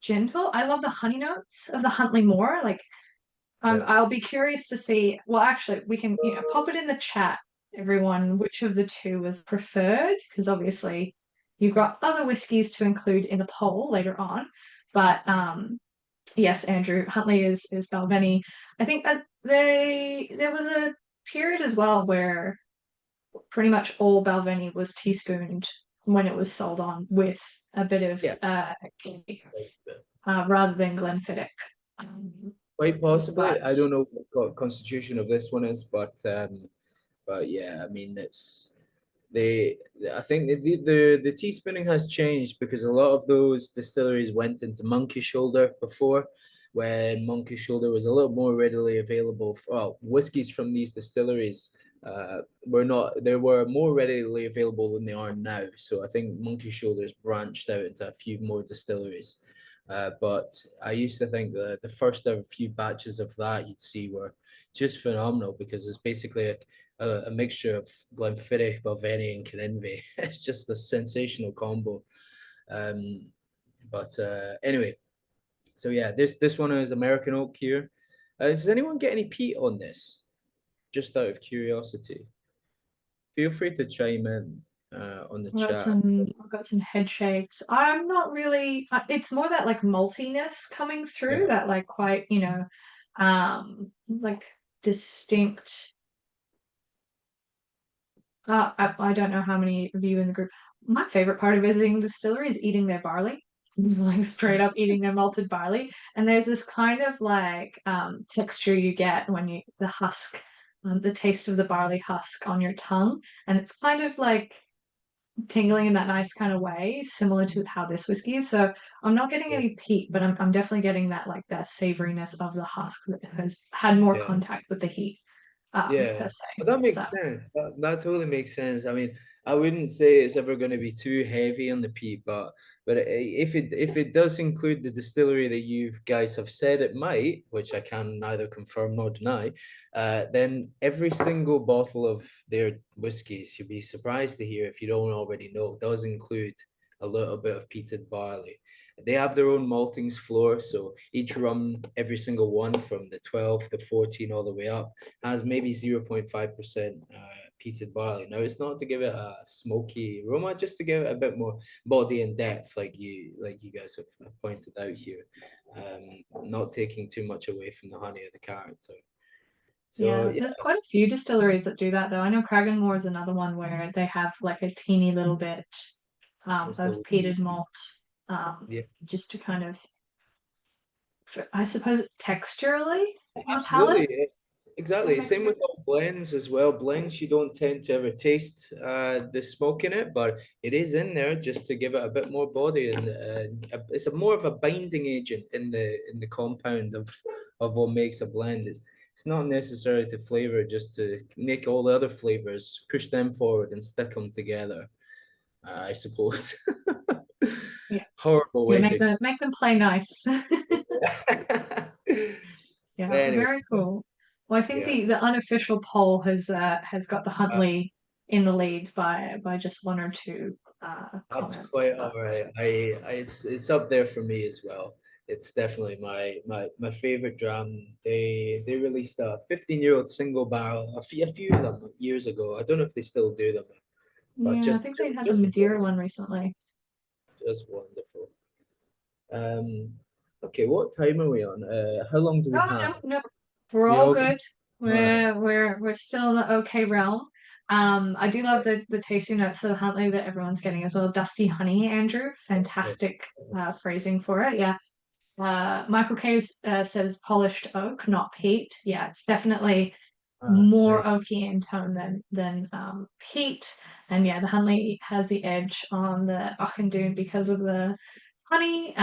gentle. I love the honey notes of the Huntley more. Like Yeah. I'll be curious to see. Well, actually, we can pop it in the chat, everyone, which of the two was preferred, because obviously you've got other whiskies to include in the poll later on. But yes, Andrew, Huntley is Balvenie. I think there was a period as well where pretty much all Balvenie was teaspooned when it was sold on with a bit of Yeah. rather than Glenfiddich. Um, Quite possibly. but I don't know what constitution of this one is, but yeah, I mean they I think the teaspooning has changed because a lot of those distilleries went into Monkey Shoulder before, when Monkey Shoulder was a little more readily available. Well, whiskeys from these distilleries were not they were more readily available than they are now. So I think Monkey Shoulders branched out into a few more distilleries. But I used to think the first ever few batches of that you'd see were just phenomenal because it's basically a mixture of Glenfiddich, Balvenie, and Kinninvie. It's just a sensational combo. Um, but anyway, so yeah, this one is American oak here. Does anyone get any peat on this? Just out of curiosity, feel free to chime in on the chat. I've got some head shakes. I'm not really, it's more that like maltiness coming through Yeah, that like quite, like distinct. I don't know how many of you in the group. My favorite part of visiting distillery is eating their barley. It's like straight up eating their malted barley. And there's this kind of like texture you get when the husk, the taste of the barley husk on your tongue. And it's kind of like tingling in that nice kind of way, similar to how this whiskey is. So I'm not getting yeah, any peat, but I'm definitely getting that like that savoriness of the husk that has had more yeah. contact with the heat, Yeah, per se. but that So makes sense. That totally makes sense. I mean, I wouldn't say it's ever going to be too heavy on the peat, but if it does include the distillery that you guys have said it might, which I can neither confirm nor deny, then every single bottle of their whiskies, you'd be surprised to hear if you don't already know, does include a little bit of peated barley. They have their own maltings floor, so each rum, every single one from the 12, the 14, all the way up has maybe 0.5% peated barley. Now, it's not to give it a smoky aroma, just to give it a bit more body and depth, like you guys have pointed out here. Not taking too much away from the honey of the character. So yeah, yeah, there's quite a few distilleries that do that though. I know Cragganmore is another one where they have like a teeny little bit just of a peated malt, yeah. just to kind of, I suppose, texturally on a palate. Absolutely, That exactly. makes Same sense. with all blends as well. Blends, you don't tend to ever taste the smoke in it, but it is in there just to give it a bit more body, and it's more of a binding agent in the compound of what makes a blend. It's not necessary to flavor, just to make all the other flavors, push them forward and stick them together. I suppose. Yeah, Horrible yeah, way to make them play nice. explain. Yeah, Anyway, very cool. Well, I think yeah. the unofficial poll has got the Uh, Huntley in the lead by just one or two That's comments, quite but all right. It's up there for me as well. It's definitely my favorite dram. They released a 15-year-old single barrel, a few of them years ago. I don't know if they still do them, but yeah, I just think they just had the just Madeira one wonderful, recently. just wonderful. Um, okay, what time are we on? How long do we Oh have? no, no, we're We all all good? good. All right. We're still in the okay realm. I do love the tasting notes of Huntley that everyone's getting as well. Dusty honey, Andrew, Okay. fantastic phrasing for it. Yeah. Michael Caves says polished oak, not peat. Yeah, it's definitely Ah, more nice. oaky in tone than peat. And yeah, the Huntley has the edge on the Auchindoun because of the honey.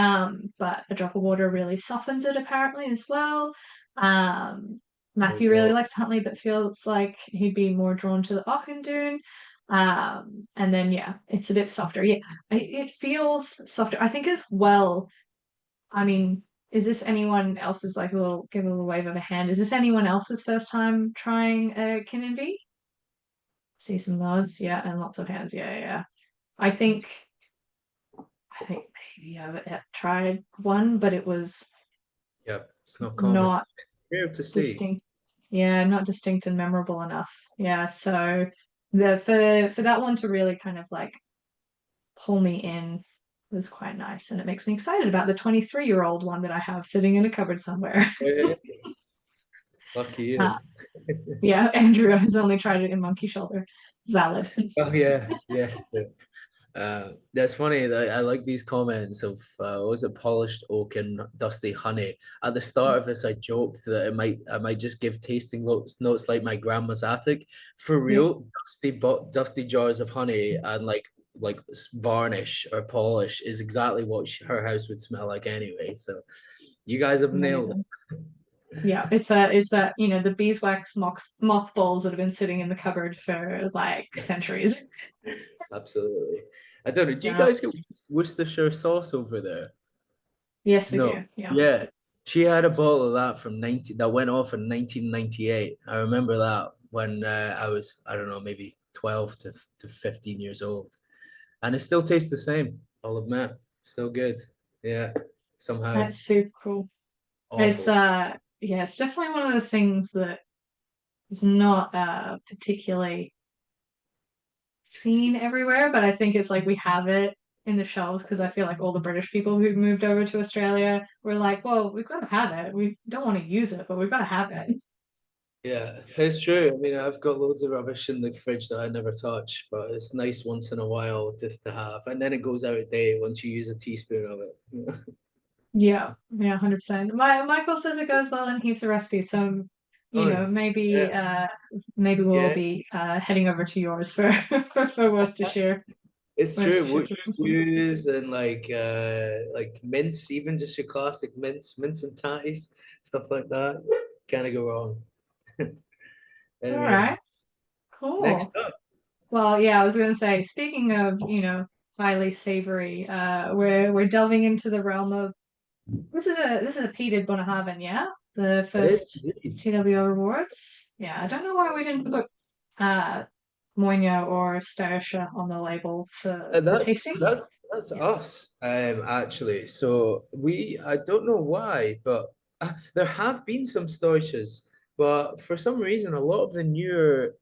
But a drop of water really softens it apparently as well. There you Matthew really go. likes Huntley, but feels like he'd be more drawn to the Auchindoun. And then yeah, it's a bit softer. Yeah, it feels softer. I think as well. I mean, is this anyone else's like a little give a little wave of a hand? Is this anyone else's first time trying a Kinninvie? See some nods, yeah, and lots of hands, yeah, yeah. Yeah. I think I think maybe I've tried one, but it was Yep, it's not common. not Rare to see. distinct. Yeah, not distinct and memorable enough. Yeah, so the for that one to really kind of like pull me in was quite nice, and it makes me excited about the 23-year-old one that I have sitting in a cupboard somewhere. Yeah, lucky Uh, you. Yeah, Andrew has only tried it in Monkey Shoulder. Valid. Oh yeah, yes. That's funny that I like these comments of what was it, polished oak and dusty honey. At the start of this, I joked that I might just give tasting notes like my grandma's attic. For Yeah, real, dusty jars of honey and like varnish or polish is exactly what her house would smell like anyway. So you guys have nailed amazing. Yeah, it's the beeswax mothballs that have been sitting in the cupboard for like it. centuries. Absolutely. I don't know. Do you Yeah. guys get Worcestershire sauce over there? Yes, we No. do. Yeah. Yeah. She had a bottle of that from 19 that went off in 1998. I remember that when I was, I don't know, maybe 12 to 15 years old. And it still tastes the same, I'll admit. Still good. Yeah. Somehow That's super cool. It's awful. yeah, it's definitely one of those things that is not particularly seen everywhere, but I think it's like we have it in the shelves because I feel like all the British people who moved over to Australia were like, well, we've got to have it. We don't want to use it, but we've got to have it. Yeah, it's true. I mean, I've got loads of rubbish in the fridge that I never touch, but it's nice once in a while just to have. And then it goes out of date once you use a teaspoon of it. Yeah, yeah, 100%. Michael says it goes well in heaps of recipes, so Nice. maybe Yeah. maybe we'll Yeah. be heading over to yours for for It's true. Worcestershire What cooking. you use and like mince, even just your classic mince and tatties, stuff like that. Can't go wrong. All Anyway, right, next cool. up. Well, yeah, I was gonna say, speaking of, highly savory, we're delving into the realm of this is a peated Bunnahabhain, yeah? The It is first indeed. TWL Rewards. Yeah, I don't know why we didn't put uh Moina or Starisha on the label for the That's tasting. that's Yeah. us, actually. So I don't know why, but there have been some storages, but for some reason, a lot of the newer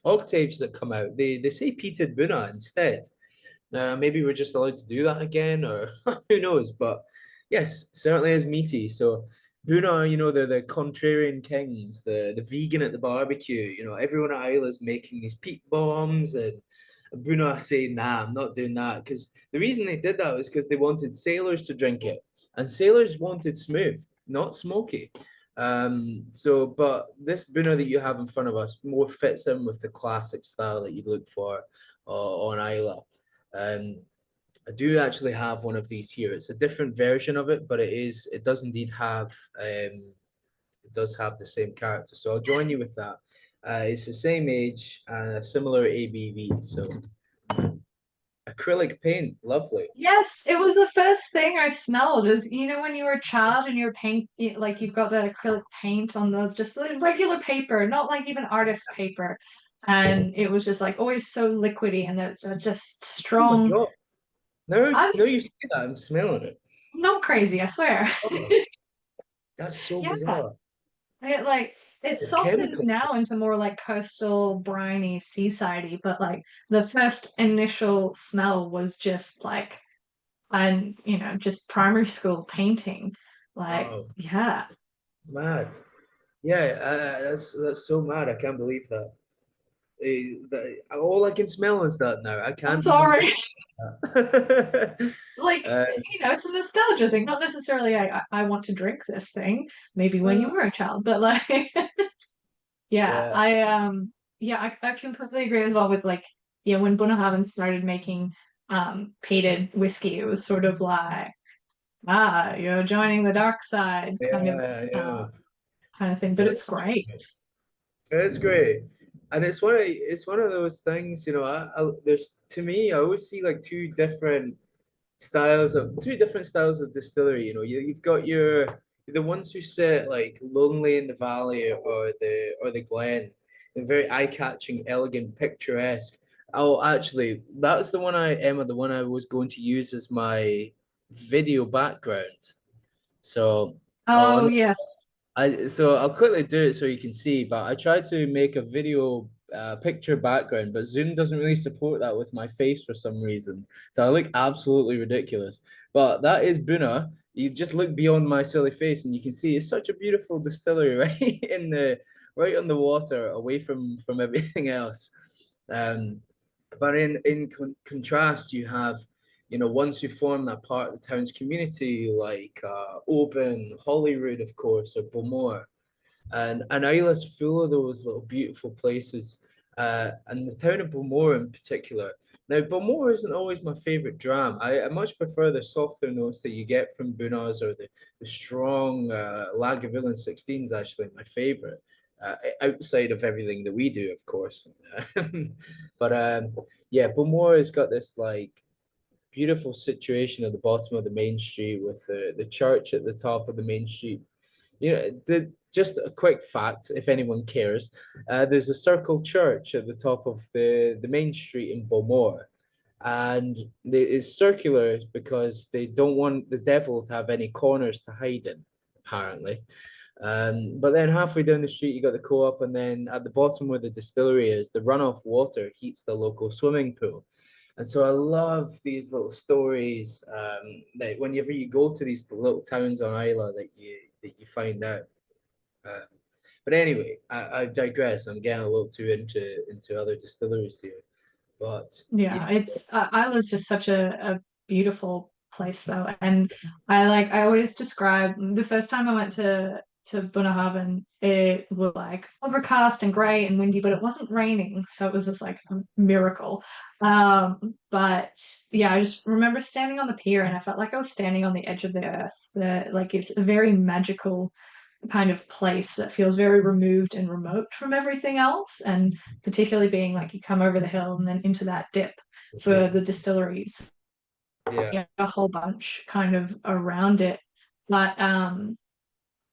octaves that come out, they say peated Buna instead. Maybe we're just allowed to do that again, or who knows? But yes, certainly is meaty. So Buna, they're the contrarian kings, the vegan at the barbecue. Everyone at Isla's making these peat bombs, and Buna saying, "Nah, I'm not doing that." Because the reason they did that was because they wanted sailors to drink it, and sailors wanted smooth, not smoky. But this Buna that you have in front of us more fits in with the classic style that you look for on Isla. Um, I do actually have one of these here. It's a different version of it, but it does indeed have it does have the same character. So I'll join you with that. It's the same age and a similar ABV. So acrylic paint, lovely. Yes, it was the first thing I smelled is, when you were a child and you're like you've got that acrylic paint on the just the regular paper, not like even artist paper. And it was just like always so liquidy and that's just Oh my strong. God. No, I'm no, you say that, I'm smelling it. not crazy, I swear. Oh, that's so Yeah. bizarre. It's It's softened chemical. now into more like coastal, briny, seasidey, but like the first initial smell was just like and just primary school painting. Like, Wow, yeah. mad. Yeah, that's so mad. I can't believe that. All I can smell is that now. I I'm can't even sorry. breathe that. Like, uh, it's a nostalgia thing. Not necessarily I want to drink this thing, maybe when you uh, were a child, but like yeah, yeah, I completely agree as well with like, yeah, when Bunnahabhain started making peated whiskey, it was sort of like, you're joining the dark side yeah, yeah. kind of thing. But No, it's it's great. it's great, and it's one of those things. There's to me, I always see like two different styles of distillery. You've got the ones who sit like lonely in the valley or the glen, and very eye-catching, elegant, picturesque. Oh, actually, that's the one Emma, the one I was going to use as my video background. So Oh, I'll yes. I'll quickly do it so you can see, but I tried to make a video picture background, but Zoom doesn't really support that with my face for some reason. So I look absolutely ridiculous. But that is Buna. You just look beyond my silly face and you can see it's such a beautiful distillery right on the water, away from everything else. Um, But in contrast, you have, once you form that part of the town's community, like Oban, Holyrood, of course, or Bowmore, and Isla's full of those little beautiful places, and the town of Bowmore in particular. Now, Bowmore isn't always my favorite dram. I much prefer the softer notes that you get from Bunas, or the strong Lagavulin 16s, actually, my favorite. Outside of everything that we do, of course. But yeah, Bowmore has got this like beautiful situation at the bottom of the main street with the church at the top of the main street. Just a quick fact, if anyone cares, there's a circle church at the top of the main street in Bowmore, and it's circular because they don't want the devil to have any corners to hide in, apparently. But then halfway down the street, you got the co-op, and then at the bottom where the distillery is, the runoff water heats the local swimming pool. And so I love these little stories that whenever you go to these little towns on Islay that you find out. Uh, but anyway, I digress. I'm getting a little too into other distilleries here. But Yeah, it's Isla's just such a beautiful place though, and I always describe the first time I went to Bunnahabhain, it was like overcast and grey and windy, but it wasn't raining, so it was just like a miracle. But yeah, I just remember standing on the pier and I felt like I was standing on the edge of the earth. Like it's a very magical kind of place that feels very removed and remote from everything else, and particularly being like you come over the hill and then into that dip for the distilleries, yeah, a whole bunch kind of around it. But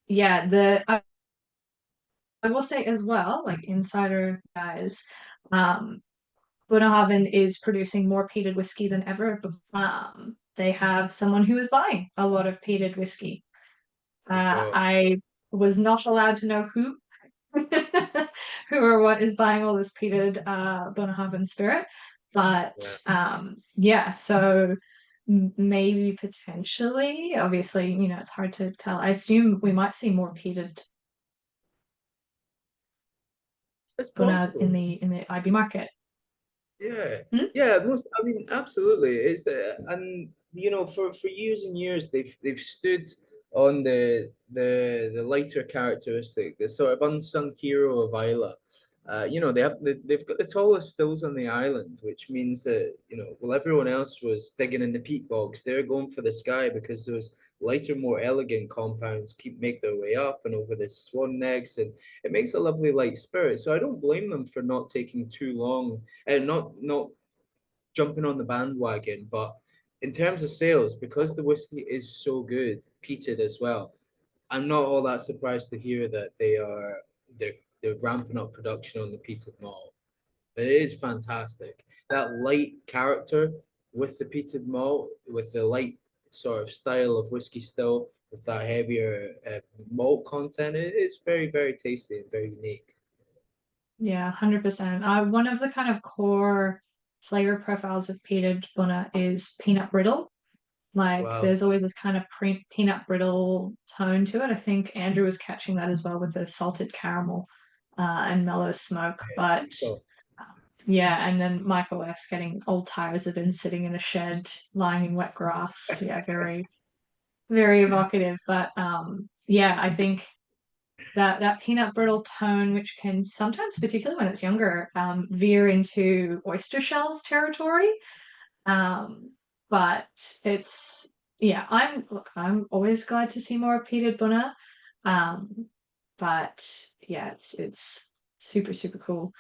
yeah, the I will say as well, like insider guys, um, Bunnahabhain is producing more peated whiskey than ever. They have someone who is buying a lot of peated whiskey. there you go. I was not allowed to know who who or what is buying all this peated Bunnahabhain spirit. Yeah. But yeah, so maybe potentially, obviously, it's hard to tell. I assume we might see more peated It's Bunna possible. in the IB market. Yeah, Hmm? yeah, most. I mean, absolutely. It's the and for years and years they've stood on the lighter characteristic, the sort of unsung hero of Isla. They've got the tallest stills on the island, which means that while everyone else was digging in the peat bogs, they're going for the sky because those lighter, more elegant compounds keep make their way up and over the swan necks, and it makes a lovely light spirit. So I don't blame them for not taking too long and not jumping on the bandwagon. But in terms of sales, because the whiskey is so good, peated as well, I'm not all that surprised to hear that they're ramping up production on the peated malt. It is fantastic. That light character with the peated malt, with the light sort of style of whiskey still, with that heavier malt content, it is very, very tasty and very unique. Yeah, 100%. One of the kind of core flavor profiles of peated Bunna is peanut brittle. Like Wow. there's always this kind of peanut brittle tone to it. I think Andrew was catching that as well with the salted caramel and mellow smoke. I But think so. yeah, and then Michael S getting old tires have been sitting in a shed lying in wet grass. Yeah, very, very evocative. But yeah, I think that peanut brittle tone, which can sometimes, particularly when it's younger, veer into oyster shells territory. Um, but it's yeah, I'm always glad to see more peated Bunna. Um, but yeah, it's super, super cool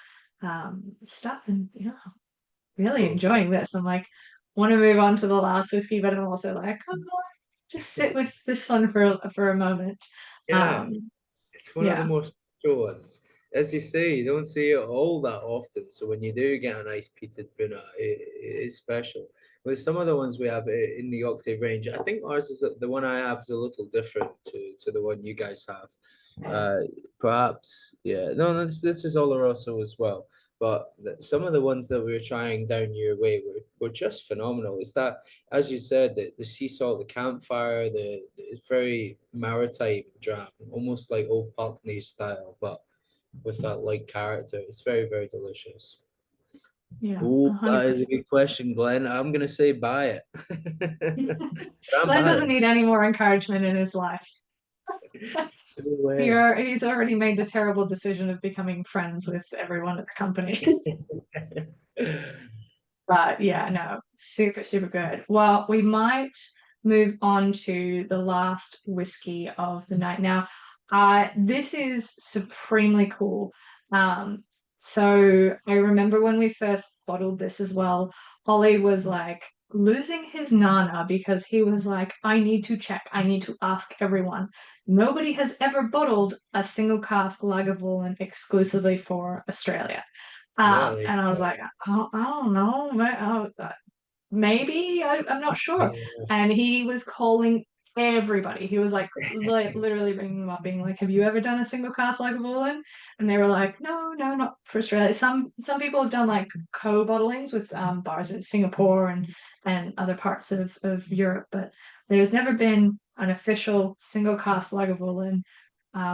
stuff, and yeah, really Cool. enjoying this. I'm like, want to move on to the last whiskey, but I'm also like, oh, just sit with this one for a moment. Yeah. Um, It's one of the yeah, most special ones. As you say, you don't see it all that often. So when you do get a nice peated Buna, it is special. With some of the ones we have in the Octave range, I think ours is the one I have is a little different to the one you guys have. Uh, Perhaps, yeah. No, this is Oloroso as well. But some of the ones that we were trying down your way were just phenomenal. It's that, as you said, the sea salt, the campfire, it's very maritime dram, almost like old Pulteney style, but with that light character. It's very, very delicious. Yeah, Oh, that is a 100%. good question, Glenn. I'm gonna say buy it. But I'm Glenn doesn't biased. need any more encouragement in his life. No way. He's already made the terrible decision of becoming friends with everyone at the company. But yeah, no, super, super good. Well, we might move on to the last whiskey of the night. Now, this is supremely cool. Um, so I remember when we first bottled this as well, Ollie was like losing his nana because he was like, I need to check, I need to ask everyone. Nobody has ever bottled a single cask Lagavulin exclusively for Australia. Really? And I was like, I don't know, maybe I'm not sure. Yeah. And he was calling everybody. He was like, literally ringing them up, being like, "Have you ever done a single cast like a Lagavulin?" And they were like, "No, no, not for Australia." Some people have done like co-bottlings with bars in Singapore and other parts of Europe, but there's never been an official single cast Lagavulin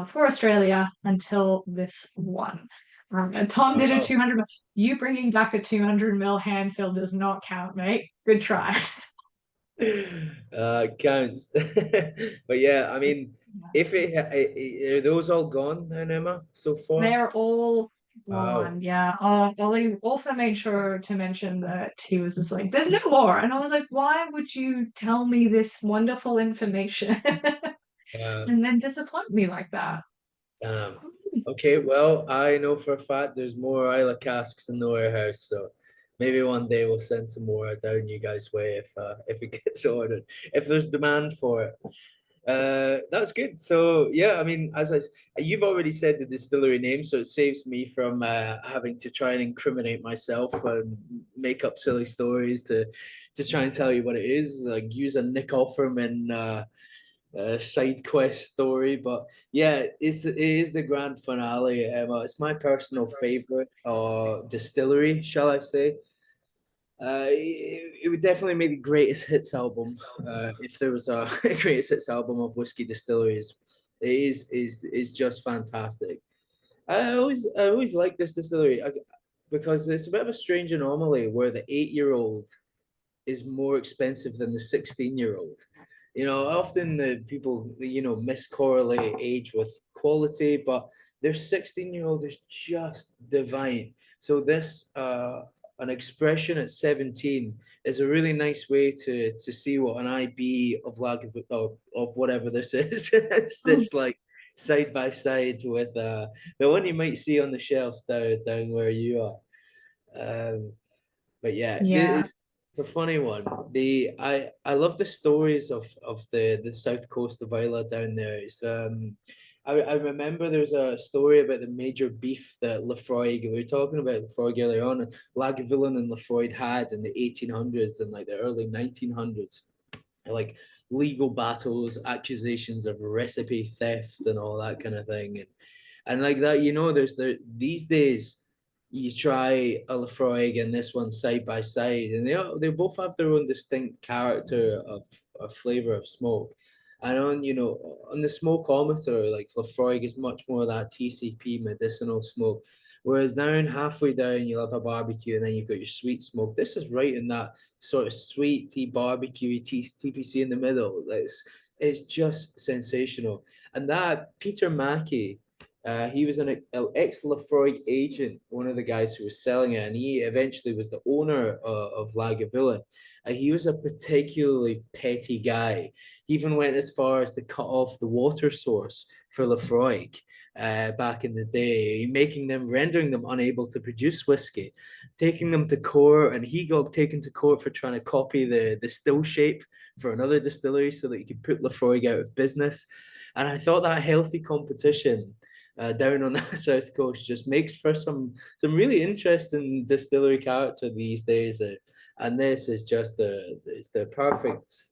for Australia until this one. And Tom did a Oh. 200 mil. You bringing back a 200 mil hand fill does not count, mate. Good try. Counts. But yeah, I mean, if are those all gone then, Emma, so far? They're all Wow. gone. Yeah. Ollie also made sure to mention that he was just like, there's no more. And I was like, why would you tell me this wonderful information Yeah. and then disappoint me like that? Okay, well, I know for a fact there's more Isla casks in the warehouse, so maybe one day we'll send some more down you guys' way if it gets ordered, if there's demand for it. That's good. So yeah, I mean, you've already said the distillery name, so it saves me from having to try and incriminate myself and make up silly stories to try and tell you what it is. Like use a Nick Offerman side quest story, but yeah, it is the grand finale. It's my personal favorite distillery, shall I say? It would definitely make the greatest hits album if there was a greatest hits album of whiskey distilleries. It is just fantastic. I always like this distillery because it's a bit of a strange anomaly where the 8-year-old is more expensive than the 16-year-old. Often the people, miscorrelate age with quality, but their 16-year-old is just divine. So this an expression at 17 is a really nice way to see what an IB of of whatever this is. It's just like side by side with the one you might see on the shelves down where you are. Um, but yeah, Yeah. it's a funny one. I love the stories of the south coast of Islay down there. I remember there was a story about the major beef that Lafroig, we were talking about Lafroig earlier on, Lagavulin and Lafroig had in the 1800s and like the early 1900s, like legal battles, accusations of recipe theft and all that kind of thing. And like that, these days you try a Lafroig and this one side by side, and they both have their own distinct character of flavor of smoke. And on the smokeometer, like Lafroig is much more that TCP medicinal smoke. Whereas down halfway down, you'll have a barbecue, and then you've got your sweet smoke. This is right in that sort of sweet tea barbecue TPC in the middle. It's just sensational. And that Peter Mackey, he was an ex Lafroig agent, one of the guys who was selling it, and he eventually was the owner of Lagavulin. He was a particularly petty guy. He even went as far as to cut off the water source for Lafroig back in the day, rendering them unable to produce whiskey, taking them to court, and he got taken to court for trying to copy the still shape for another distillery so that he could put Lafroig out of business. And I thought that healthy competition down on the south coast just makes for some really interesting distillery character these days. And this is just it's the perfect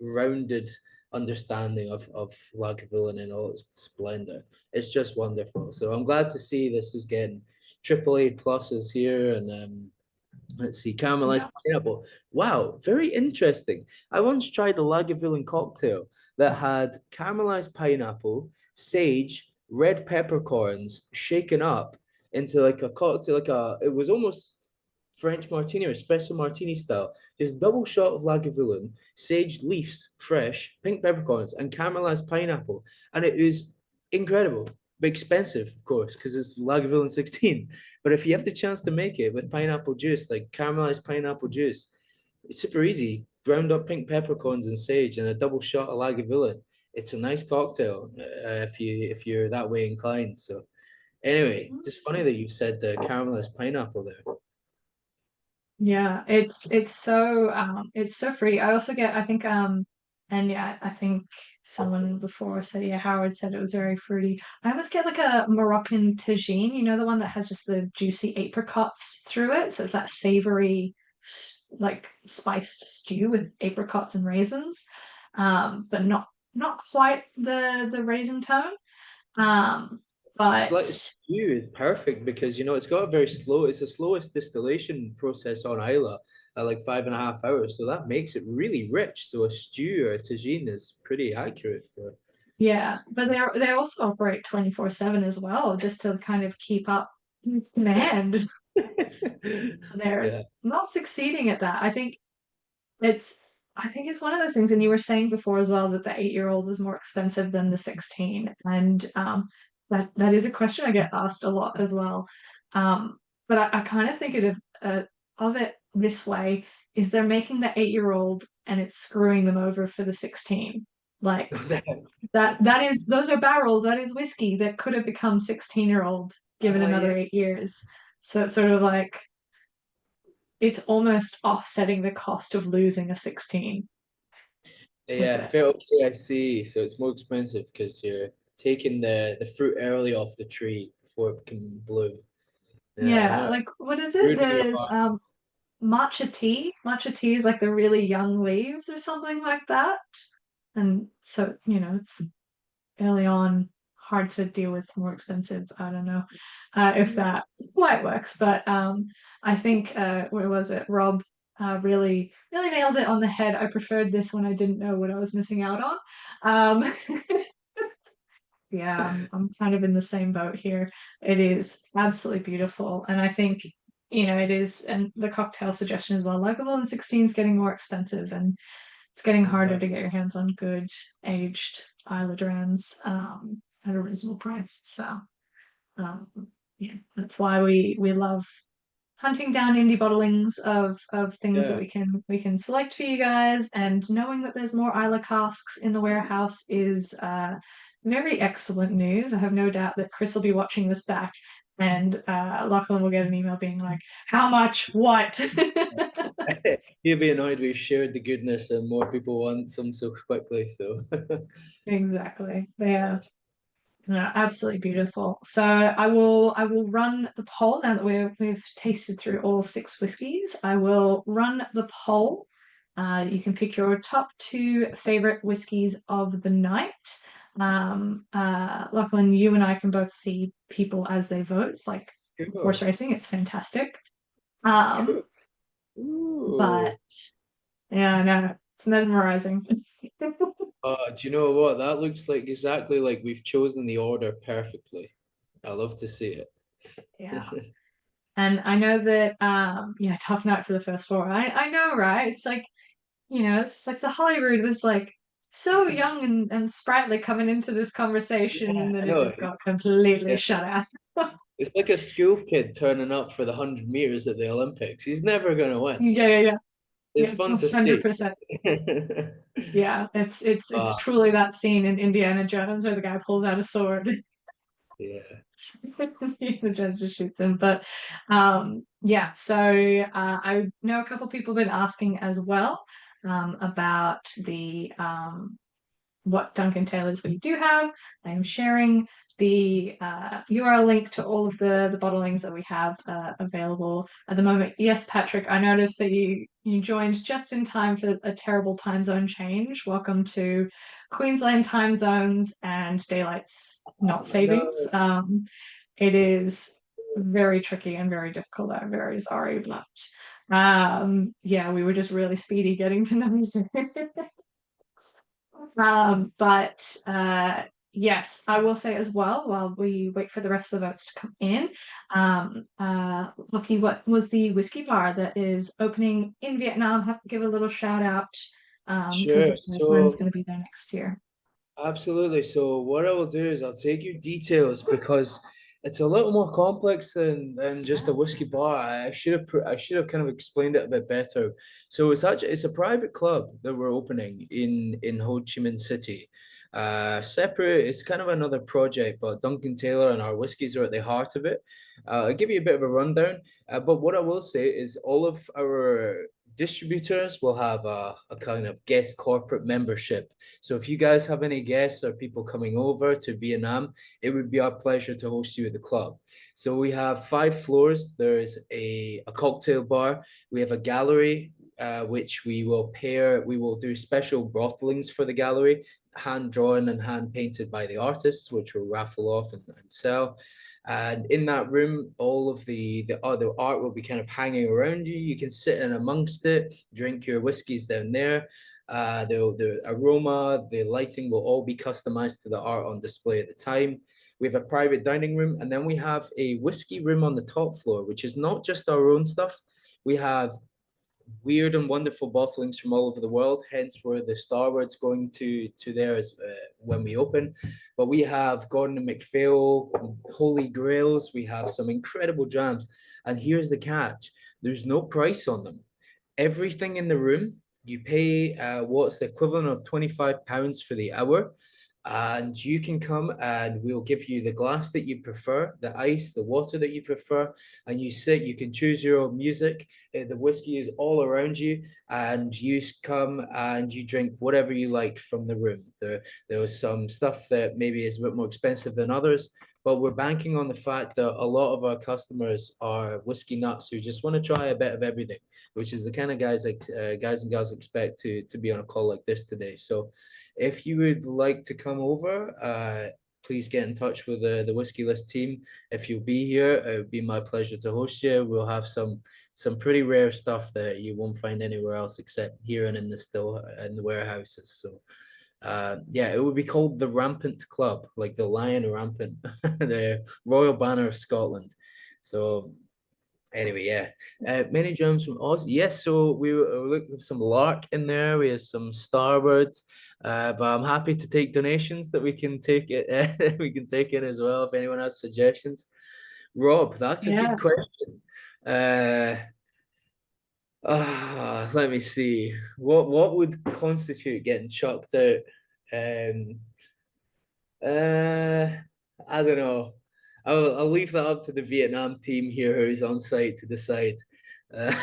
rounded understanding of Lagavulin in all its splendor. It's just wonderful. So I'm glad to see this is getting AAA pluses here, and let's see, caramelized Yeah. pineapple. Wow, very interesting. I once tried a Lagavulin cocktail that had caramelized pineapple, sage, red peppercorns shaken up into like a cocktail, it was almost French martini or espresso martini style. Just double shot of Lagavulin, sage leaves, fresh, pink peppercorns, and caramelized pineapple. And it is incredible, but expensive, of course, because it's Lagavulin 16. But if you have the chance to make it with pineapple juice, like caramelized pineapple juice, it's super easy. Ground up pink peppercorns and sage, and a double shot of Lagavulin. It's a nice cocktail if you're that way inclined. So anyway, just funny that you said the caramelized pineapple there. Yeah, it's so free. I also get, I think and yeah, I think someone before said, yeah, Howard said it was very fruity. I always get like a Moroccan tagine, you know, the one that has just the juicy apricots through it. So it's that savory like spiced stew with apricots and raisins. But not quite the raisin tone. Um, Slight but stew is perfect because it's got a very slow. It's the slowest distillation process on Islay at like 5.5 hours, so that makes it really rich. So a stew or a tagine is pretty accurate for. yeah, but they also operate 24/7 as well, just to kind of keep up with demand. They're Yeah. not succeeding at that. It's I think it's one of those things, and you were saying before as well that the 8-year-old is more expensive than the 16. And that is a question I get asked a lot as well. Um, but I kind of think of it this way, is they're making the 8-year-old and it's screwing them over for the 16. Like that is those are barrels, that is whiskey that could have become 16-year-old given Yeah. another 8 years. So it's sort of like it's almost offsetting the cost of losing a 16 with Yeah, it. fair. Okay, I see. So it's more expensive because you're taking the fruit early off the tree before it can bloom. Yeah, Yeah, no, like what is it? ruining your There's heart. matcha tea. Matcha tea is like the really young leaves or something like that. And so, it's early on, hard to deal with, more expensive. I don't know if that quite works, but I think where was it? Rob really nailed it on the head. I preferred this when I didn't know what I was missing out on. Um, yeah, I'm kind of in the same boat here. It is absolutely beautiful, and I think it is, and the cocktail suggestion as well. Lagavulin 16 is getting more expensive, and it's getting harder Okay. to get your hands on good aged Isle at a reasonable price. So um, yeah, that's why we love hunting down indie bottlings of things that Yeah. we can select for you guys, and knowing that there's more Isla casks in the warehouse is very excellent news. I have no doubt that Chris will be watching this back, and Lachlan will get an email being like, "How much? What?" He'll be annoyed we've shared the goodness and more people want some so quickly. So Exactly. Yeah. yes. No, absolutely beautiful. So I will run the poll now that we've tasted through all 6 whiskies. I will run the poll. You can pick your top 2 favorite whiskies of the night. Lachlan, you and I can both see people as they vote. It's like horse Cool. racing. It's fantastic. Um, Cool. Ooh. but yeah, no, it's mesmerizing. Do you know what? That looks like exactly like we've chosen the order perfectly. I love to see Yeah. it. And I know that yeah, tough night for the first 4. I know, right? It's like, it's like the Hollywood was like so young and sprightly coming into this conversation, Yeah, and then I it know. just got completely Yeah. shut out. It's like a school kid turning up for the 100 meters at the Olympics. He's never gonna win. Yeah, yeah, yeah. It's Yeah, fun to see. 100%. Yeah, it's Ah, truly that scene in Indiana Jones where the guy pulls out a sword. yeah. The judge just shoots him. But yeah, so I know a couple people have been asking as well about the what Duncan Taylors we do have. I am sharing the URL link to all of the bottlings that we have available at the moment. Yes, Patrick, I noticed that you joined just in time for a terrible time zone change. Welcome to Queensland time zones and daylight's not I know. savings. It is very tricky and very difficult. I'm very sorry, but yeah, we were just really speedy getting to know. But Yes, I will say as well, while we wait for the rest of the votes to come in, Lucky, what was the whiskey bar that is opening in Vietnam? Have to give a little shout out because Sure. Lachlan's So going to be there next year. absolutely. So what I will do is I'll take you details because it's a little more complex than just a whiskey bar. I should have kind of explained it a bit better. So it's a private club that we're opening in Ho Chi Minh City. Separate, it's kind of another project, but Duncan Taylor and our whiskies are at the heart of it. I'll give you a bit of a rundown. But what I will say is all of our distributors will have a kind of guest corporate membership. So if you guys have any guests or people coming over to Vietnam, it would be our pleasure to host you at the club. So we have 5 floors. There's a cocktail bar. We have a gallery, which we will do special bottlings for the gallery, hand drawn and hand painted by the artists, which we'll raffle off and sell. And in that room, all of the other art will be kind of hanging around you. You can sit in amongst it, drink your whiskeys down there. The aroma, the lighting will all be customized to the art on display at the time. We have a private dining room, and then we have a whiskey room on the top floor, which is not just our own stuff. We have weird and wonderful bottlings from all over the world. Hence, where the starward's going to there as when we open. But we have Gordon and MacPhail, Holy Grails. We have some incredible jams, and here's the catch: there's no price on them. Everything in the room, you pay what's the equivalent of £25 for the hour, and you can come and we'll give you the glass that you prefer, the ice, the water that you prefer, and you sit. You can choose your own music. The whiskey is all around you, and you come and you drink whatever you like from the room. There was some stuff that maybe is a bit more expensive than others, but we're banking on the fact that a lot of our customers are whiskey nuts who just want to try a bit of everything, which is the kind of guys and gals expect to be on a call like this today. So if you would like to come over, please get in touch with the Whiskey List team. If you'll be here, it would be my pleasure to host you. We'll have some pretty rare stuff that you won't find anywhere else except here and in the still in the warehouses. So yeah, it would be called the Rampant Club, like the Lion Rampant, the Royal Banner of Scotland. So anyway, yeah. Many gems from Aussie. Yes, so we looked at some lark in there. We have some starboard. But I'm happy to take donations that we can take it. We can take in as well if anyone has suggestions. Rob, that's a good Yeah. question. Let me see. What would constitute getting chucked out? Um, uh, I don't know. I'll leave that up to the Vietnam team here who's on site to decide. Uh,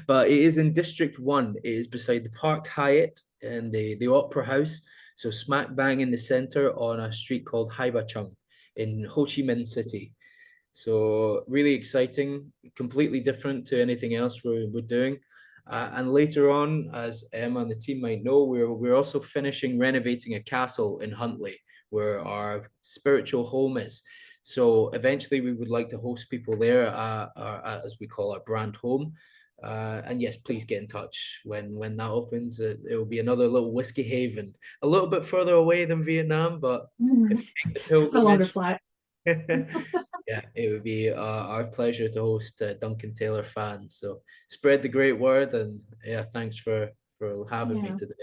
but it is in District 1. It is beside the Park Hyatt and the Opera House. So smack bang in the center on a street called Hai Ba Chung in Ho Chi Minh City. So really exciting, completely different to anything else we're doing. And later on, as Emma and the team might know, we're also finishing renovating a castle in Huntley, where our spiritual home is. So eventually, we would like to host people there, as we call our brand home. And yes, please get in touch when that opens. It will be another little whiskey haven, a little bit further away than Vietnam, but if you take the A longer pilgrimage, flight. yeah, it would be our pleasure to host Duncan Taylor fans. So spread the great word, and yeah, thanks for having me Yeah. today,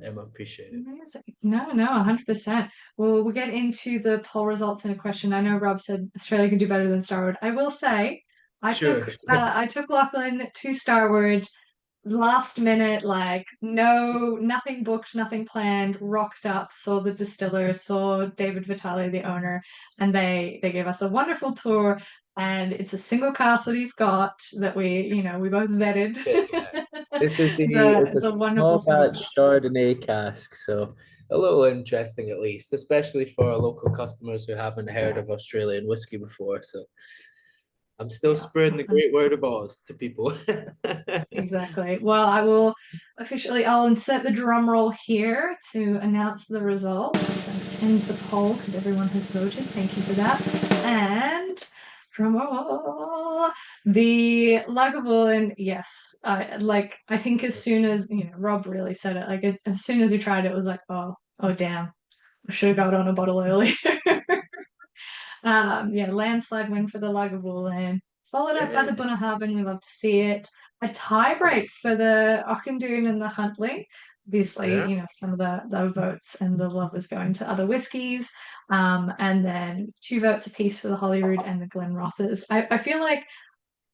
Emma. Appreciate it. Amazing. No, 100%. Well, we'll get into the poll results in a question. I know Rob said Australia can do better than Starwood. I will say, Sure. I took Lachlan to Starwood last minute, like nothing booked, nothing planned, rocked up, saw the distiller, saw David Vitale, the owner, and they gave us a wonderful tour. And it's a single cask that he's got that we both vetted. Okay, yeah. This is it's It's a a wonderful small single batch cask. Chardonnay cask, so a little interesting at least, especially for our local customers who haven't heard of Australian whiskey before. So I'm still Yeah. spreading the great word of Oz to people. Exactly. Well, I'll insert the drum roll here to announce the results and end the poll because everyone has voted. Thank you for that. And drum roll, the Lagavulin, yes. I think as soon as Rob really said it, like as soon as we tried it, it was like, oh damn. I should have got on a bottle earlier. Yeah, landslide win for the Lagavulin. Followed up by Yeah, the Bunnahabhain. We love to see it. A tie break for the Auchindoun and the Huntly. Obviously, yeah. you know, some of the votes and the love was going to other whiskies. And then 2 votes apiece for the Holyrood and the Glenrothes. I feel like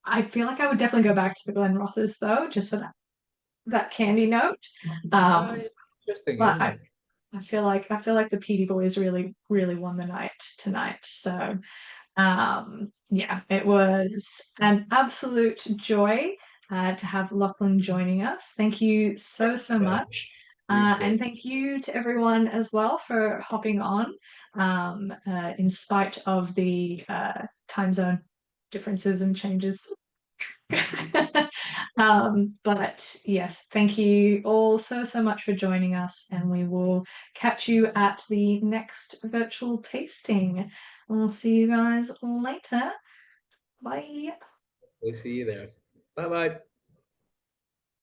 I would definitely go back to the Glenrothes though, just for that candy note. Um, Interesting, but isn't I, it? I feel like the PD boys really, really won the night tonight. So yeah, it was an absolute joy to have Lachlan joining us. Thank you so, so Yeah, much. And appreciate thank you to everyone as well for hopping on, in spite of the time zone differences and changes. But yes, thank you all so, so much for joining us, and we will catch you at the next virtual tasting. We'll see you guys later. Bye. it. See you there. Bye bye.